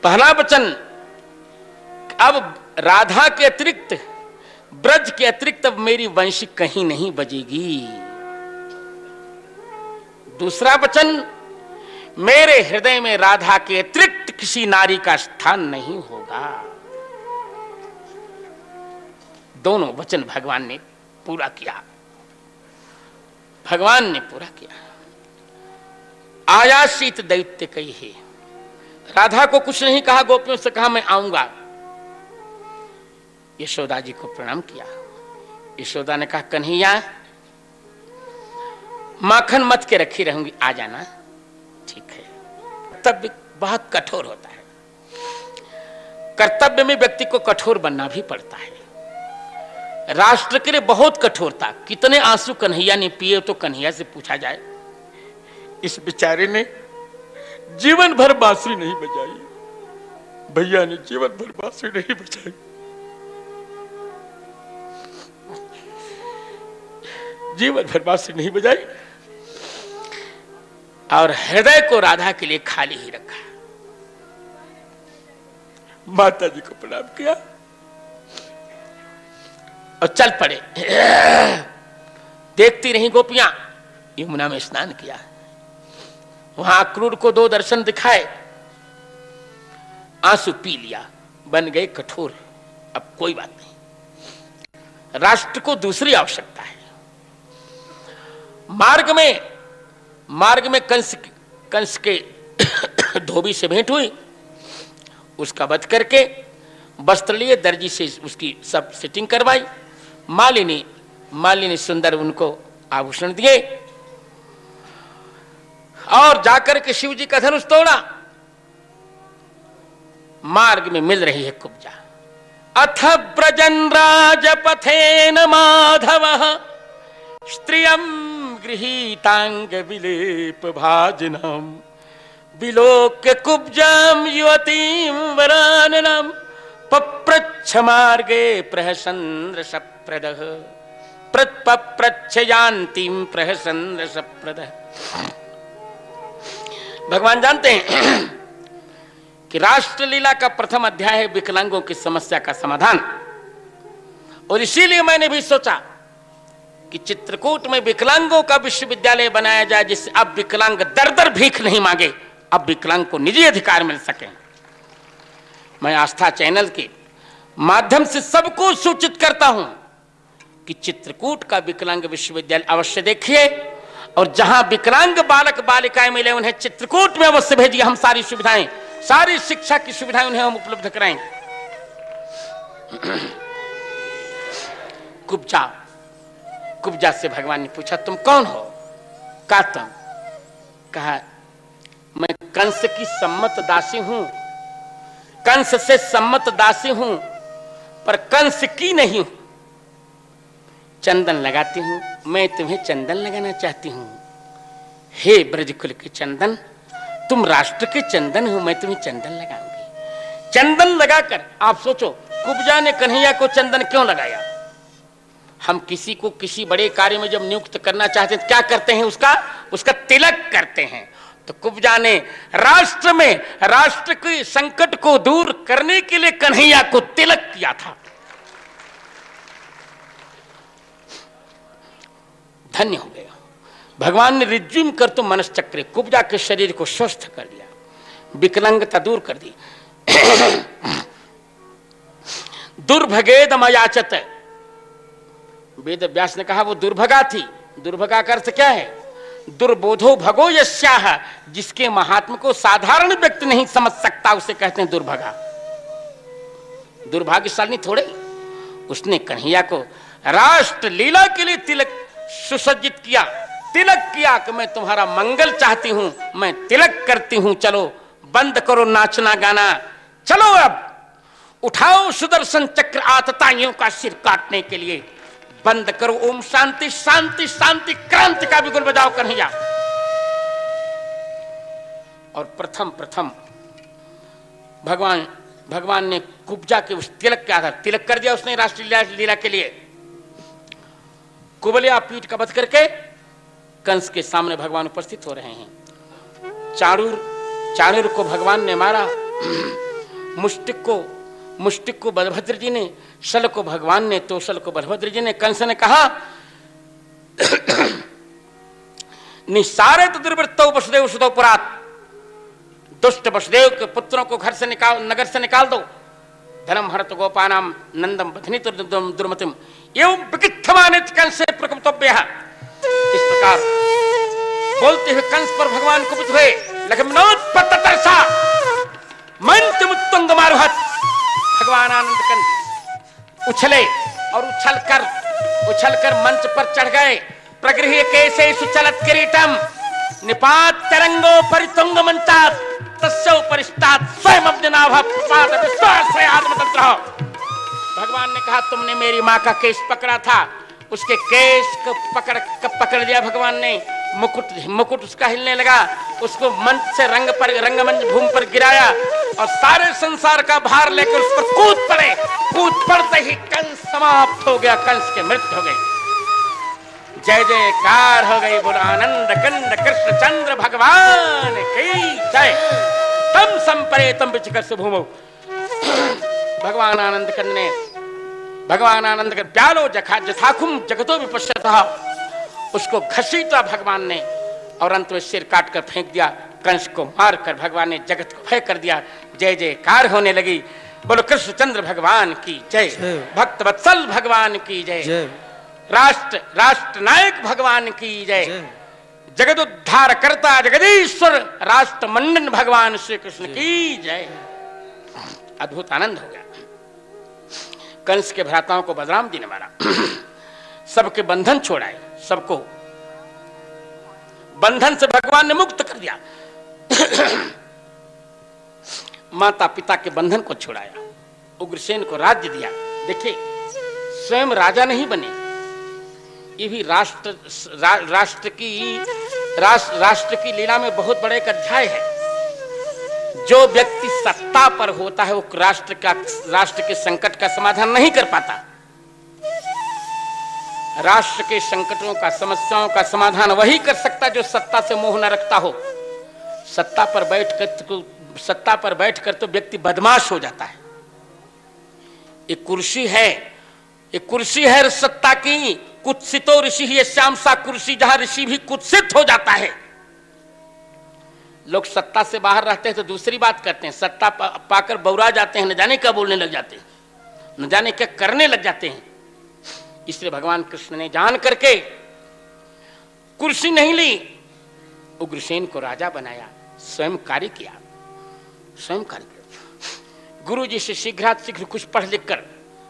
Speaker 1: पहला वचन, अब राधा के अतिरिक्त, ब्रज के अतिरिक्त अब मेरी वंश कहीं नहीं बजेगी। दूसरा वचन, मेरे हृदय में राधा के अतिरिक्त किसी नारी का स्थान नहीं होगा। दोनों वचन भगवान ने पूरा किया। भगवान ने पूरा किया। आयासित दैत्य कही है। राधा को कुछ नहीं कहा, गोपियों से कहा मैं आऊंगा। यशोदा जी को प्रणाम किया। यशोदा ने कहा कन्हैया माखन मत के रखी रहूंगी, आ जाना। ठीक है। कर्तव्य बहुत कठोर होता है, कर्तव्य में व्यक्ति को कठोर बनना भी पड़ता है। राष्ट्र के लिए बहुत कठोरता। कितने आंसू कन्हैया ने पिए, तो कन्हैया से पूछा जाए। इस बेचारे ने जीवन भर बांसुरी नहीं बजाई, भैया ने जीवन भर बांसुरी नहीं बजाई। जीवन भर बांसुरी नहीं बजाई और हृदय को राधा के लिए खाली ही रखा। माता जी को प्रणाम किया और चल पड़े। देखती रही गोपियां। यमुना में स्नान किया, वहां क्रूर को 2 दर्शन दिखाए, आंसू पी लिया, बन गए कठोर। अब कोई बात नहीं, राष्ट्र को दूसरी आवश्यकता है। मार्ग में कंस के धोबी से भेंट हुई, उसका वध करके वस्त्र लिए, दर्जी से उसकी सब फिटिंग करवाई। मालिनी सुंदर उनको आभूषण दिए और जाकर के शिव जी का धनुष तोड़ा। मार्ग में मिल रही है कुब्जा। अथ ब्रजन राजपथेन माधवः स्त्रियं गृहीतांग विलेप भाजनम विलोक्य कुब्जाम युवतीं वराननम पप्रच्छ मार्गे प्रहसन रसप्रदः प्रत्ययान्तीं प्रहसन रसप्रदः। भगवान जानते हैं कि राष्ट्रलीला का प्रथम अध्याय है विकलांगों की समस्या का समाधान, और इसीलिए मैंने भी सोचा कि चित्रकूट में विकलांगों का विश्वविद्यालय बनाया जाए, जिससे अब विकलांग दर दर भीख नहीं मांगे, अब विकलांग को निजी अधिकार मिल सके। मैं आस्था चैनल के माध्यम से सबको सूचित करता हूं कि चित्रकूट का विकलांग विश्वविद्यालय अवश्य देखिए, और जहां विकलांग बालक बालिकाएं मिले उन्हें चित्रकूट में अवश्य भेजिए। हम सारी सुविधाएं, सारी शिक्षा की सुविधाएं उन्हें हम उपलब्ध कराएंगे। कुब्जा से भगवान ने पूछा तुम कौन हो? कहा मैं कंस की सम्मत दासी हूं, कंस से सम्मत दासी हूं, पर कंस की नहीं हूं। चंदन लगाती हूं, मैं तुम्हें चंदन लगाना चाहती हूं। हे ब्रजकुल के चंदन, तुम राष्ट्र के चंदन हो, मैं तुम्हें चंदन लगाऊंगी। चंदन लगाकर आप सोचो, कुब्जा ने कन्हैया को चंदन क्यों लगाया? हम किसी को किसी बड़े कार्य में जब नियुक्त करना चाहते हैं क्या करते हैं? उसका तिलक करते हैं। तो कुब्जा ने राष्ट्र में राष्ट्र के संकट को दूर करने के लिए कन्हैया को तिलक किया था। धन्य हो गया। भगवान ने रिज्यूम कर तो मनश्चक्र कुब्जा के शरीर को स्वस्थ कर दिया, विकलांगता दूर कर दी। दुर्भगेद मयाचत, वेद व्यास ने कहा वो दुर्भगा थी। दुर्भगा का अर्थ क्या है? दुर्बोधो भगो यस्याह, जिसके महात्मा को साधारण व्यक्ति नहीं समझ सकता उसे कहते हैं दुर्भगा। दुर्भाग्यशाली थोड़े। उसने कन्हैया को राष्ट्र लीला के लिए तिलक सुसज्जित किया, तिलक किया कि मैं तुम्हारा मंगल चाहती हूं, मैं तिलक करती हूं, चलो बंद करो नाचना गाना, चलो अब उठाओ सुदर्शन चक्र आतताइयों का सिर काटने के लिए, बंद करो, ओम शांति शांति शांति क्रांति का बिगुल बजाओ कन्हैया। और प्रथम प्रथम भगवान ने कुब्जा के उस तिलक के आधार तिलक कर दिया उसने राष्ट्रीय लीला के लिए। कुबलिया पीठ का वध करके कंस के सामने भगवान उपस्थित हो रहे हैं। चाणूर को भगवान ने मारा, मुष्टिक को बलभद्र जी ने, शल को भगवान ने, तो शल को बलभद्र जी ने। कंस ने कहा निस्सारित दुर्वृत्तो वसुदेव सुतोपुरात्, दुष्ट वसुदेव के पुत्रों को घर से नगर से निकाल दो। धर्म हरत गोपानाम नंदम बधनी दुर्मतिम एवं विकित्थमानित कंस प्रकुप्तव्यः। इस प्रकार बोलते हुए कंस पर भगवान कुपित हुए। लखनोत्पत्ततरसा मंत्रमुत्तुंग मारुहत। भगवान आनंद कंद उछले और उछलकर मंच पर चढ़ गए। प्रगृह्य केशे सुचलत किरीटम निपात तरंगो परितुंग मंचात तस्यो परिष्टात स्वयं अब्जनाभ पाद विश्वास आत्मतंत्र। भगवान ने कहा तुमने मेरी मां का केश पकड़ा था, उसके केश को पकड़ लिया भगवान ने। मुकुट उसका हिलने लगा, उसको मंच से रंगमंच भूमि पर गिराया और सारे संसार का भार लेकर उस पर कूद पड़ते ही कंस समाप्त हो गया, कंस की मृत्यु हो गई। जय जयकार हो गई। बोलो आनंद कंद कृष्णचंद्र भगवान की जय। तम संपरे तम विचिकर भूमो। भगवान आनंद कंद प्यालो जथाकुम जगतो विपश्यतः, उसको घसीटा भगवान ने और अंत में सिर काट कर फेंक दिया। कंस को मारकर भगवान ने जगत को भय कर दिया। जय जयकार होने लगी। बोलो कृष्णचंद्र भगवान की जय, भक्त वत्सल भगवान की जय, राष्ट्र नायक भगवान की जय, जगत उद्धार करता जगदीश्वर राष्ट्र मंडन भगवान श्री कृष्ण की जय। अद्भुत आनंद हो गया। कंस के भ्राताओं को बलराम जी ने मारा, सबके बंधन छोड़ाए, सबको बंधन से भगवान ने मुक्त कर दिया। माता पिता के बंधन को छुड़ाया, उग्रसेन को राज्य दिया। देखिए स्वयं राजा नहीं बने, ये भी राष्ट्र की लीला में बहुत बड़ा एक अध्याय है। जो व्यक्ति सत्ता पर होता है वो राष्ट्र के संकट का समाधान नहीं कर पाता। राष्ट्र के संकटों का, समस्याओं का समाधान वही कर सकता जो सत्ता से मोह न रखता हो। सत्ता पर बैठकर तो व्यक्ति बदमाश हो जाता है। एक कुर्सी है सत्ता की, कुत्सितो ऋषि ही श्याम सा कुर्सी, जहां ऋषि भी कुत्सित हो जाता है। लोग सत्ता से बाहर रहते हैं तो दूसरी बात करते हैं, सत्ता पाकर बौरा जाते हैं, न जाने क्या बोलने लग जाते हैं, न जाने क्या करने लग जाते हैं। इसलिए भगवान कृष्ण ने जान करके कुर्सी नहीं ली, उग्रसेन को राजा बनाया, स्वयं कार्य किया। गुरु जी से शीघ्र कुछ पढ़ लिख कर,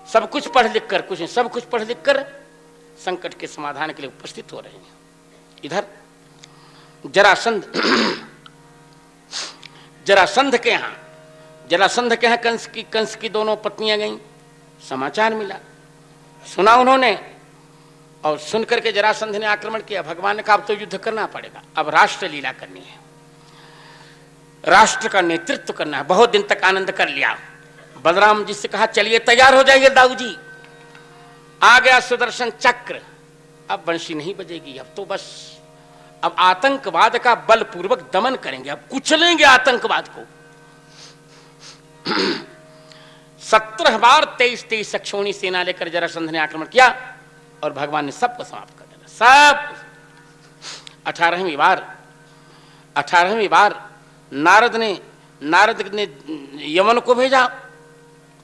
Speaker 1: सब कुछ पढ़ लिख कर संकट के समाधान के लिए उपस्थित हो रहे हैं। इधर जरासंध के यहाँ कंस की दोनों पत्नियां गईं। समाचार मिला, सुना उन्होंने, और सुनकर के जरासंध ने आक्रमण किया। भगवान ने कहा अब तो युद्ध करना पड़ेगा, अब राष्ट्र लीला करनी है, राष्ट्र का नेतृत्व करना है। बहुत दिन तक आनंद कर लिया। बलराम जी से कहा चलिए तैयार हो जाइए दाऊ जी। आ गया सुदर्शन चक्र, अब बंशी नहीं बजेगी, अब तो बस अब आतंकवाद का बलपूर्वक दमन करेंगे, अब कुचलेंगे आतंकवाद को। 17 बार 23 अक्षौणी सेना लेकर जरासंध ने आक्रमण किया और भगवान ने सबको समाप्त कर दिया। सब 18वीं बार नारद ने यमन को भेजा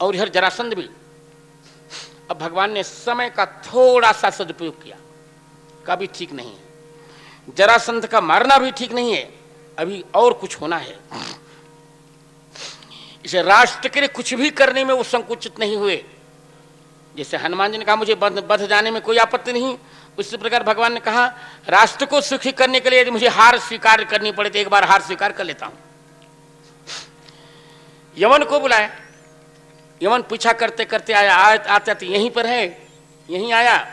Speaker 1: और इधर जरासंध भी। अब भगवान ने समय का थोड़ा सा सदुपयोग किया, कभी ठीक नहीं है। जरासंध का मारना भी ठीक नहीं है, अभी और कुछ होना है। इसे राष्ट्र के लिए कुछ भी करने में वो संकुचित नहीं हुए। जैसे हनुमान जी ने कहा मुझे बध जाने में कोई आपत्ति नहीं, उसी प्रकार भगवान ने कहा राष्ट्र को सुखी करने के लिए यदि मुझे हार स्वीकार करनी पड़े तो एक बार हार स्वीकार कर लेता हूं। यमन को बुलाया, यमन पीछा करते करते आया, आते यहीं पर है, यहीं आया।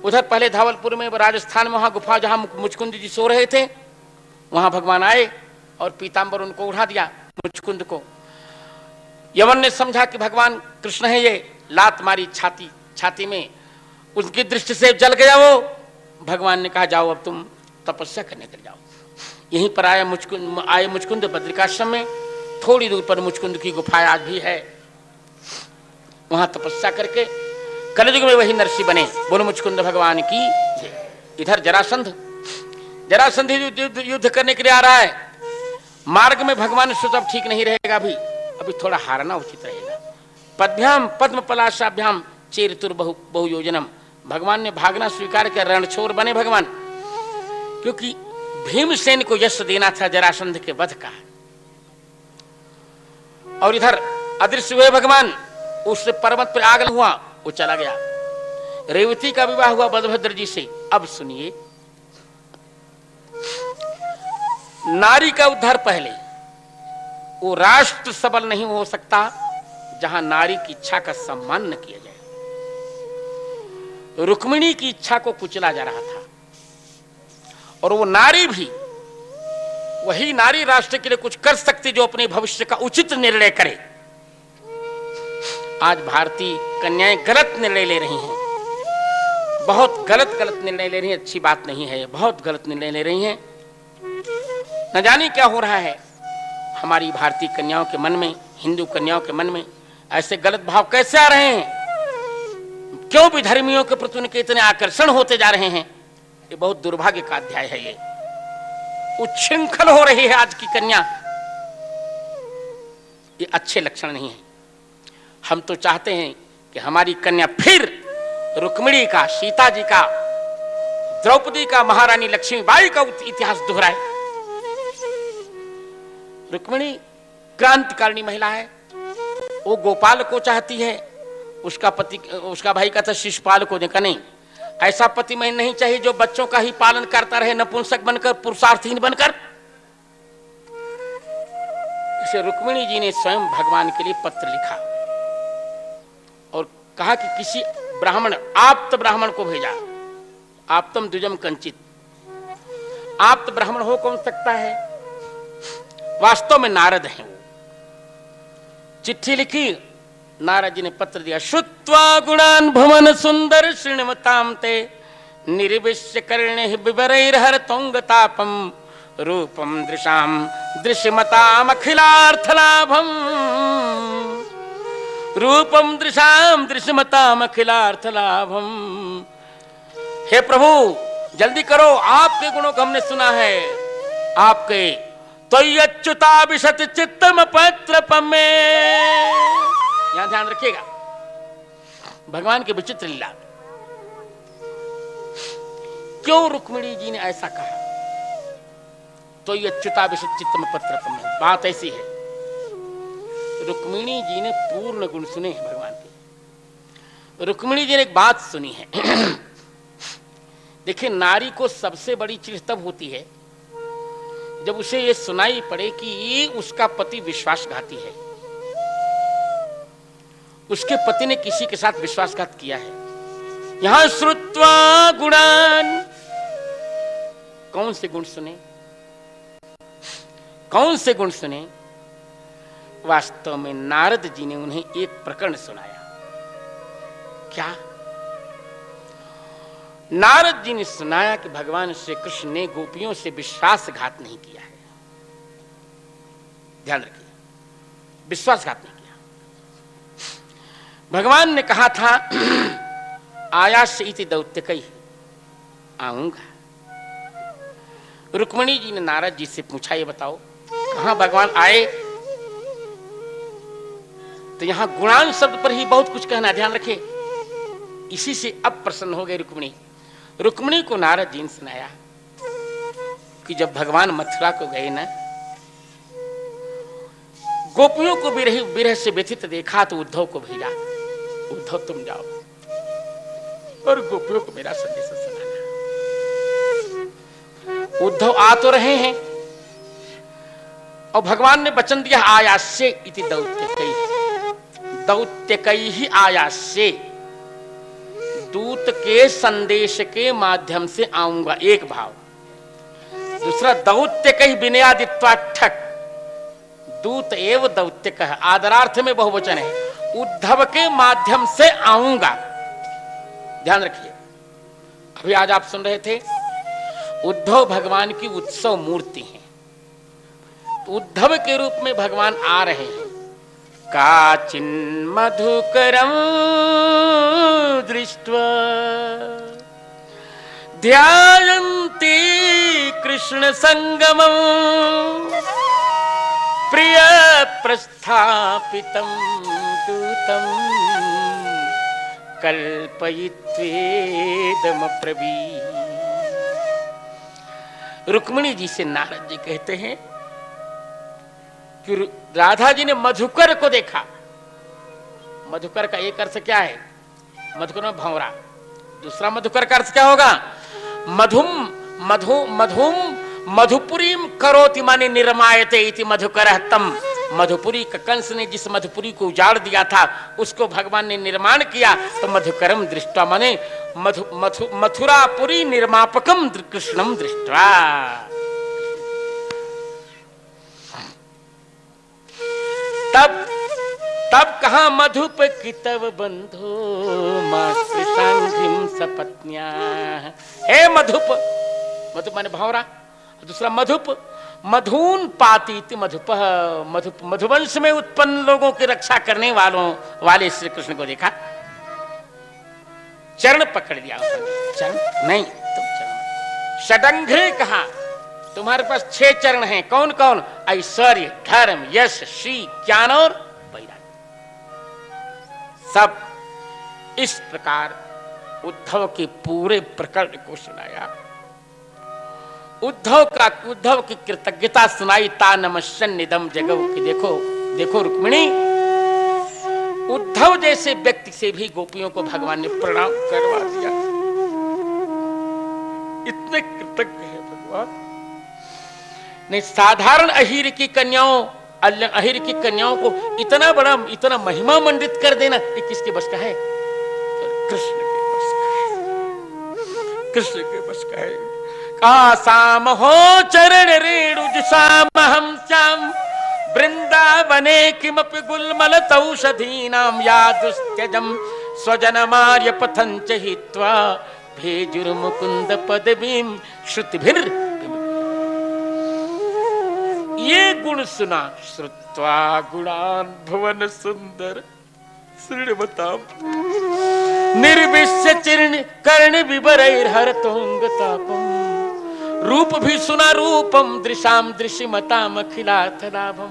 Speaker 1: उधर पहले धावलपुर में राजस्थान में वहां गुफा जहां मुचकुंद जी सो रहे थे वहां भगवान आए और पीतांबर उनको उठा दिया मुचकुंद को। यमन ने समझा कि भगवान कृष्ण है, ये लात मारी छाती में, उसकी दृष्टि से जल गया वो। भगवान ने कहा जाओ अब तुम तपस्या करने के लिए जाओ। यहीं पर आए मुचकुंद बद्रिकाश्रम में, थोड़ी दूर पर मुचकुंद की गुफा आज भी है, वहां तपस्या करके कलयुग में वही नरसिंह बने। बोलो मुचकुंद भगवान की। इधर जरासंध युद्ध करने के लिए आ रहा है। मार्ग में भगवान ने सोचा ठीक नहीं रहेगा, अभी थोड़ा हारना उचित रहेगा। पद्भ्याम पद्म पलाशाभ्याम चेरतुर बहुयोजनम, भगवान ने भागना स्वीकार किया, रणछोर बने भगवान, क्योंकि भीमसेन को यश देना था जरासंध के वध का। और इधर अदृश्य हुए भगवान, उससे पर्वत पर आग हुआ, वो चला गया। रेवती का विवाह हुआ बलभद्र जी से। अब सुनिए, नारी का उद्धार पहले। वो राष्ट्र सबल नहीं हो सकता जहां नारी की इच्छा का सम्मान न किया जाए। रुक्मिणी की इच्छा को कुचला जा रहा था और वो नारी भी, वही नारी राष्ट्र के लिए कुछ कर सकती जो अपने भविष्य का उचित निर्णय करे। आज भारतीय कन्याएं गलत निर्णय ले रही हैं, बहुत गलत निर्णय ले रही हैं। अच्छी बात नहीं है, बहुत गलत निर्णय ले रही हैं। न जाने क्या हो रहा है हमारी भारतीय कन्याओं के मन में, हिंदू कन्याओं के मन में ऐसे गलत भाव कैसे आ रहे हैं? क्यों विधर्मियों के प्रति उनके इतने आकर्षण होते जा रहे हैं? ये बहुत दुर्भाग्य का अध्याय है। ये उच्छृंखल हो रही है आज की कन्या, ये अच्छे लक्षण नहीं है। हम तो चाहते हैं कि हमारी कन्या फिर रुक्मिणी का, सीता जी का, द्रौपदी का, महारानी लक्ष्मीबाई का इतिहास दोहराए। रुक्मिणी क्रांतिकारिणी महिला है, वो गोपाल को चाहती है, उसका भाई कहता शिशुपाल को देखा नहीं। ऐसा पति मैं नहीं चाहिए जो बच्चों का ही पालन करता रहे, नपुंसक बनकर, पुरुषार्थहीन बनकर। इसे रुक्मिणी जी ने स्वयं भगवान के लिए पत्र लिखा और कहा कि किसी ब्राह्मण, आप्त ब्राह्मण को भेजा। आप्तम द्विजम कंचित, आप्त ब्राह्मण हो कौन सकता है? वास्तव में नारद हैं। वो चिट्ठी लिखी, नारद जी ने पत्र दिया। श्रुत्वा गुणान भुवन सुंदर श्रृणवताम ते निर्विश्य कर्णे विवरैर्हर तोंगतापम रूपम दृशाम दृश्यमताम अखिलार्थ लाभम, रूपम दृशाम दृश्यमताम अखिलार्थ लाभम। हे प्रभु जल्दी करो, आपके गुणों को हमने सुना है, आपके त्वय्यच्युताभिषत चित्तम पत्र पमे। यहां ध्यान रखिएगा, भगवान की विचित्र लीला। क्यों रुक्मिणी जी ने ऐसा कहा? त्वय्यच्युताभिषत चित्तम पत्र पमे। बात ऐसी है, रुक्मिणी जी ने पूर्ण गुण सुने हैं भगवान के। रुक्मिणी जी ने एक बात सुनी है। देखिए, नारी को सबसे बड़ी चीज तब होती है जब उसे ये सुनाई पड़े कि उसका पति विश्वासघाती है, उसके पति ने किसी के साथ विश्वासघात किया है। यहां श्रुत्वा गुणान, कौन से गुण सुने? कौन से गुण सुने? वास्तव में नारद जी ने उन्हें एक प्रकरण सुनाया। क्या? नारद जी ने सुनाया कि भगवान श्री कृष्ण ने गोपियों से विश्वासघात नहीं किया है। ध्यान रखिए, विश्वासघात नहीं किया। भगवान ने कहा था आयास इति दौत्यकैः, आऊंगा। रुक्मिणी जी ने नारद जी से पूछा, ये बताओ कहां भगवान आए? तो यहां गुणान शब्द पर ही बहुत कुछ कहना, ध्यान रखिए। इसी से अब प्रसन्न हो गए रुक्मिणी। रुक्मिणी को नारद जी ने सुनाया कि जब भगवान मथुरा को गए ना, गोपियों को विरह से व्यथित देखा तो उद्धव को भेजा, उद्धव तुम जाओ और गोपियों को मेरा संदेश सुनाना। उद्धव आ तो रहे हैं और भगवान ने वचन दिया आयास्य इति दौत्यकैः, दौत्यकैः आयास्य, दूत के संदेश के माध्यम से आऊंगा, एक भाव। दूसरा दौत्यकैः विनयादित्वा ठक, दूत एव दौत्यकः, आदरार्थ में बहुवचन है, उद्धव के माध्यम से आऊंगा। ध्यान रखिए, अभी आज आप सुन रहे थे उद्धव भगवान की उत्सव मूर्ति है, तो उद्धव के रूप में भगवान आ रहे हैं। काचिन् मधुकरं दृष्ट्वा ध्यायन्ति कृष्ण संगमं, प्रिय प्रस्थापितं दूतं कल्पयित्वेदमब्रवीत्। रुक्मिणी जी से नारद जी कहते हैं कि राधा जी ने मधुकर को देखा। मधुकर का एक अर्थ क्या है? मधुकर में भंवरा। दूसरा मधुकर का अर्थ क्या होगा? मधुम मधुपुरीम करोति माने निर्मायते इति मधुकरः तम। मधुपुरी का कंस ने जिस मधुपुरी को उजाड़ दिया था उसको भगवान ने निर्माण किया, तो मधुकरम दृष्टा माने मथुरापुरी निर्मापकम कृष्णम दृष्टा। तब कहा मधुप कितव बंधो मातृसांधिम सपत्न्या। हे मधुप, मधुप माने भंवरा। दूसरा मधुप, मधुन पाती इति मधुपः, मधुवंश में उत्पन्न लोगों की रक्षा करने वाले श्री कृष्ण को देखा। चरण पकड़ लिया, चरण नहीं तुम चरण। षडंघ्रे कहा, तुम्हारे पास 6 चरण हैं। कौन कौन? ऐश्वर्य, धर्म, यश, श्री, ज्ञान और वैराग्य। सब इस प्रकार उद्धव के पूरे प्रकरण को सुनाया। उद्धव की कृतज्ञता सुनाई। ता नमस्यन्निदं जगौ कि देखो रुक्मिणी, उद्धव जैसे व्यक्ति से भी गोपियों को भगवान ने प्रणाम करवा दिया। इतने कृतज्ञ है भगवान। नहीं, साधारण अहीर की कन्याओं को इतना महिमा मंडित कर देना, ये किसके बस का है? कृष्ण के बस का है, कृष्ण के बस का है। कासाम हो चरण रेणु जुषाम हम श्याम, वृंदावने किमपि गुल्मल तौषधीनां यादुस्त्यजं स्वजनमार्य पथंच हित्वा भेजुर्मुकुंद पदवीं श्रुतिभिर। ये गुण सुना, श्रुत्वा गुणान् भुवन सुंदर श्रीमतां निर्विश्य चीर्ण कर्ण विवरैर्हरतोंगतापम्। रूप भी सुना, रूपम दृशाम दृश्यमताम अखिलार्थ लाभम।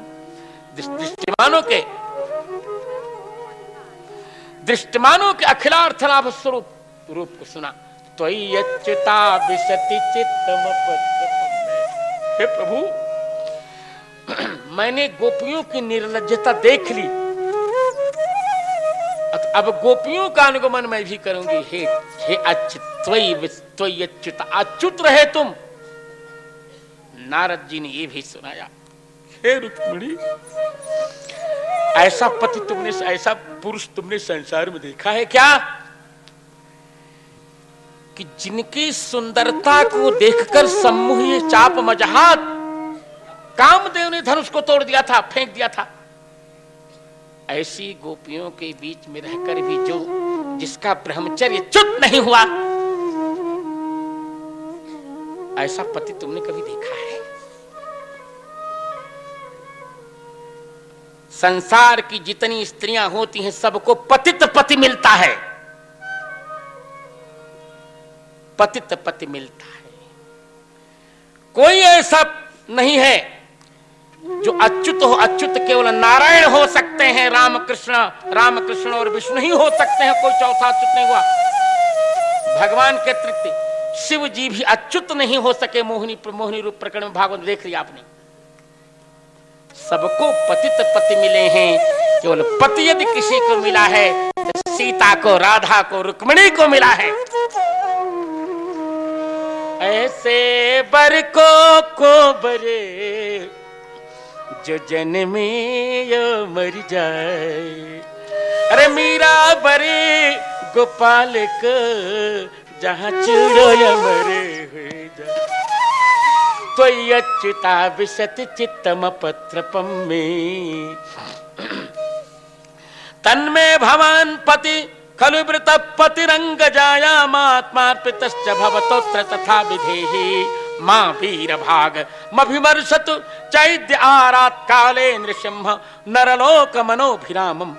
Speaker 1: दृष्टिमानों के अखिलार्थ लाभ स्वरूप रूप को सुना। त्वयि अच्युता विशति चित्तम पद्मम्। हे प्रभु, मैंने गोपियों की निर्लज्जता देख ली, अब गोपियों का अनुगमन मैं भी करूंगी। हे अच्युत, त्वयि अच्युता, अच्युत रहे तुम। नारद जी ने ये भी सुनाया। हे रुक्मिणी, ऐसा पति तुमने, ऐसा पुरुष तुमने संसार में देखा है क्या कि जिनकी सुंदरता को देखकर सम्मोही चाप मजहात कामदेव ने धनुष को तोड़ दिया था, फेंक दिया था। ऐसी गोपियों के बीच में रहकर भी जिसका ब्रह्मचर्य च्युत नहीं हुआ, ऐसा पति तुमने कभी देखा है? संसार की जितनी स्त्रियां होती हैं सबको पतित पति मिलता है, पतित पति मिलता है। कोई ऐसा नहीं है जो अच्युत हो। अच्युत केवल नारायण हो सकते हैं, रामकृष्ण और विष्णु ही हो सकते हैं, कोई चौथा अच्युत नहीं हुआ। भगवान के अतिरिक्त शिव जी भी अच्युत नहीं हो सके। मोहिनी रूप प्रकरण में भागवत देख लिया आपने। सबको पतित पति मिले हैं। केवल पति यदि किसी को मिला है तो सीता को, राधा को, रुक्मिणी को मिला है। ऐसे बर को बरे जो जन्मे यो मर जाए। अरे मीरा बरे गोपाल को जहां चूड़ो या मरे हुए जाए। तो अच्युता विशत चित्तम पत्रपम में तन्मे भवान पति खलु वृत पतिरंग जायामात्मार्पितश्च भवतोत्र तथा विधेहि मां वीर भाग मभिमर्शतु चैद्य आरात काले नृसिंह नरलोक मनोभिरामम।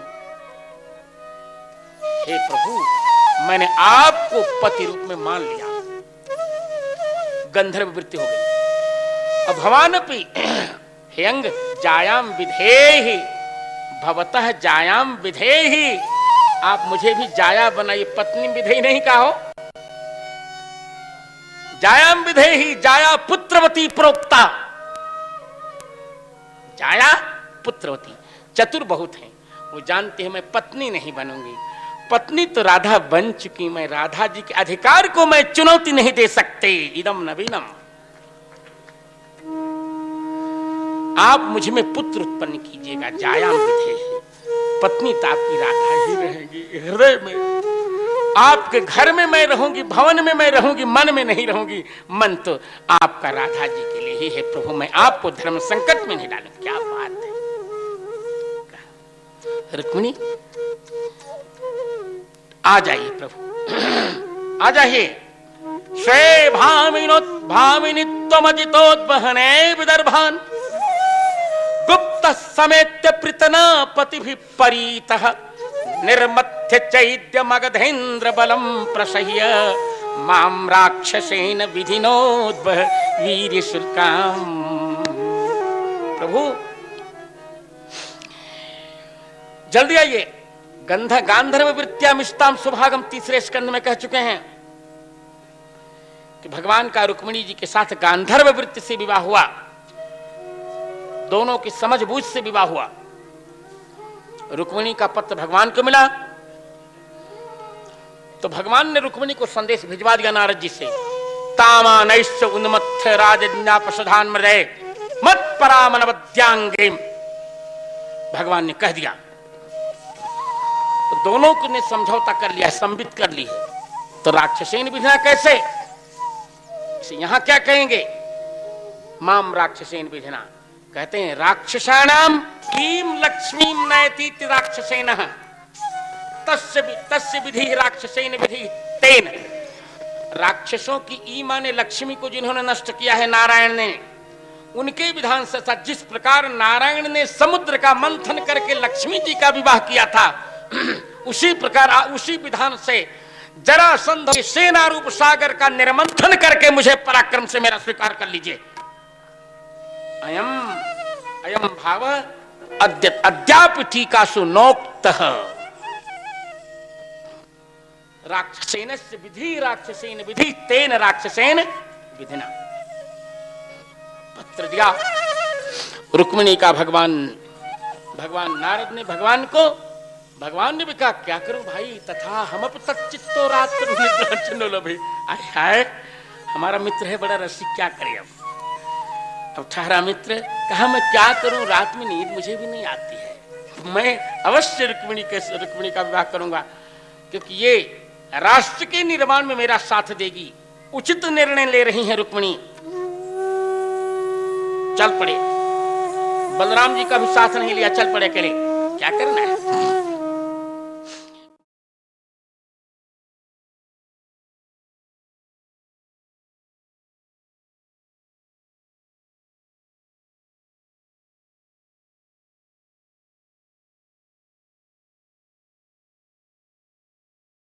Speaker 1: हे प्रभु, मैंने आपको पति रूप में मान लिया, गंधर्व वृत्ति हो गई। अब भवानपि हे अंग जायाम विधेहि भवतः जायाम विधेहि। आप मुझे भी जाया बनाइए, पत्नी विधेहि नहीं कहो। जायाम विधेहि, जाया पुत्रवती प्रोक्ता। जाया पुत्रवती, चतुर बहुत हैं, वो जानते हैं मैं पत्नी नहीं बनूंगी। पत्नी तो राधा बन चुकी, मैं राधा जी के अधिकार को मैं चुनौती नहीं दे सकते। इदम नवीनम, आप मुझ में पुत्र उत्पन्न कीजिएगा। जायाम विधेहि, पत्नी तो आपकी राधा ही रहेगी, हृदय में, आपके घर में मैं रहूंगी, भवन में मैं रहूंगी, मन में नहीं रहूंगी। मन तो आपका राधा जी के लिए ही है। प्रभु, मैं आपको धर्म संकट में नहीं डालूं। क्या बात है। रुक्मिणी आ जाइए प्रभु, आ जाइए। श्रे भामिनी त्वमजितोद्वहने विदर्भान गुप्त समेत्य प्रीतना पतिभिः परीतः निर्मथ्य चैद्य मगधेन्द्र बलम प्रसह्य माम राक्षसेन विधिनोद्वह वीर्यशुल्काम। प्रभु जल्दी आइए। गांधर्व वृत्त्या मिष्टाम सुभागम तीसरे स्कंद में कह चुके हैं कि भगवान का रुक्मिणी जी के साथ गांधर्व वृत्ति से विवाह हुआ, दोनों की समझबूझ से विवाह हुआ। रुक्मिणी का पत्र भगवान को मिला तो भगवान ने रुक्मिणी को संदेश भिजवा दिया नारद जी से। तामानैश्च उन्मत्थ राजन्यापसधान मृदय मत परामनवद्यांगे, भगवान ने कह दिया। तो दोनों को ने समझौता कर लिया, संबित कर ली है। तो राक्षसेन विधिना कैसे, यहां क्या कहेंगे? माम राक्षसेन विधिना, कहते हैं राक्षसाणाम कीम लक्ष्मीम नयतीति राक्षसेन तस्य विधि राक्षसेन विधि तेन। राक्षसों की ई माने लक्ष्मी को जिन्होंने नष्ट किया है नारायण ने, उनके विधान से था। जिस प्रकार नारायण ने समुद्र का मंथन करके लक्ष्मी जी का विवाह किया था, उसी प्रकार उसी विधान से जरासंध सेना रूप सागर का निर्मंथन करके मुझे पराक्रम से मेरा स्वीकार कर लीजिए। अयम भाव अद्याप टीकासु नोक्तः राक्षसेनस्य विधि राक्षसेन विधि तेन राक्षसेन विधिना। पत्र दिया रुक्मिणी का भगवान नारद ने भगवान ने भी कहा क्या करूं भाई, तथा हम तच्चित्तो रात्र लभे। हाय हमारा मित्र है बड़ा रसिक, क्या करे। अब ठहरा मित्र, कहा मैं क्या करूं, रात में नींद मुझे भी नहीं आती है। मैं अवश्य रुक्मिणी का विवाह करूंगा, क्योंकि ये राष्ट्र के निर्माण में मेरा साथ देगी। उचित निर्णय ले रही हैं रुक्मिणी। चल पड़े, बलराम जी का भी साथ नहीं लिया, चल पड़े अकेले। क्या करना है।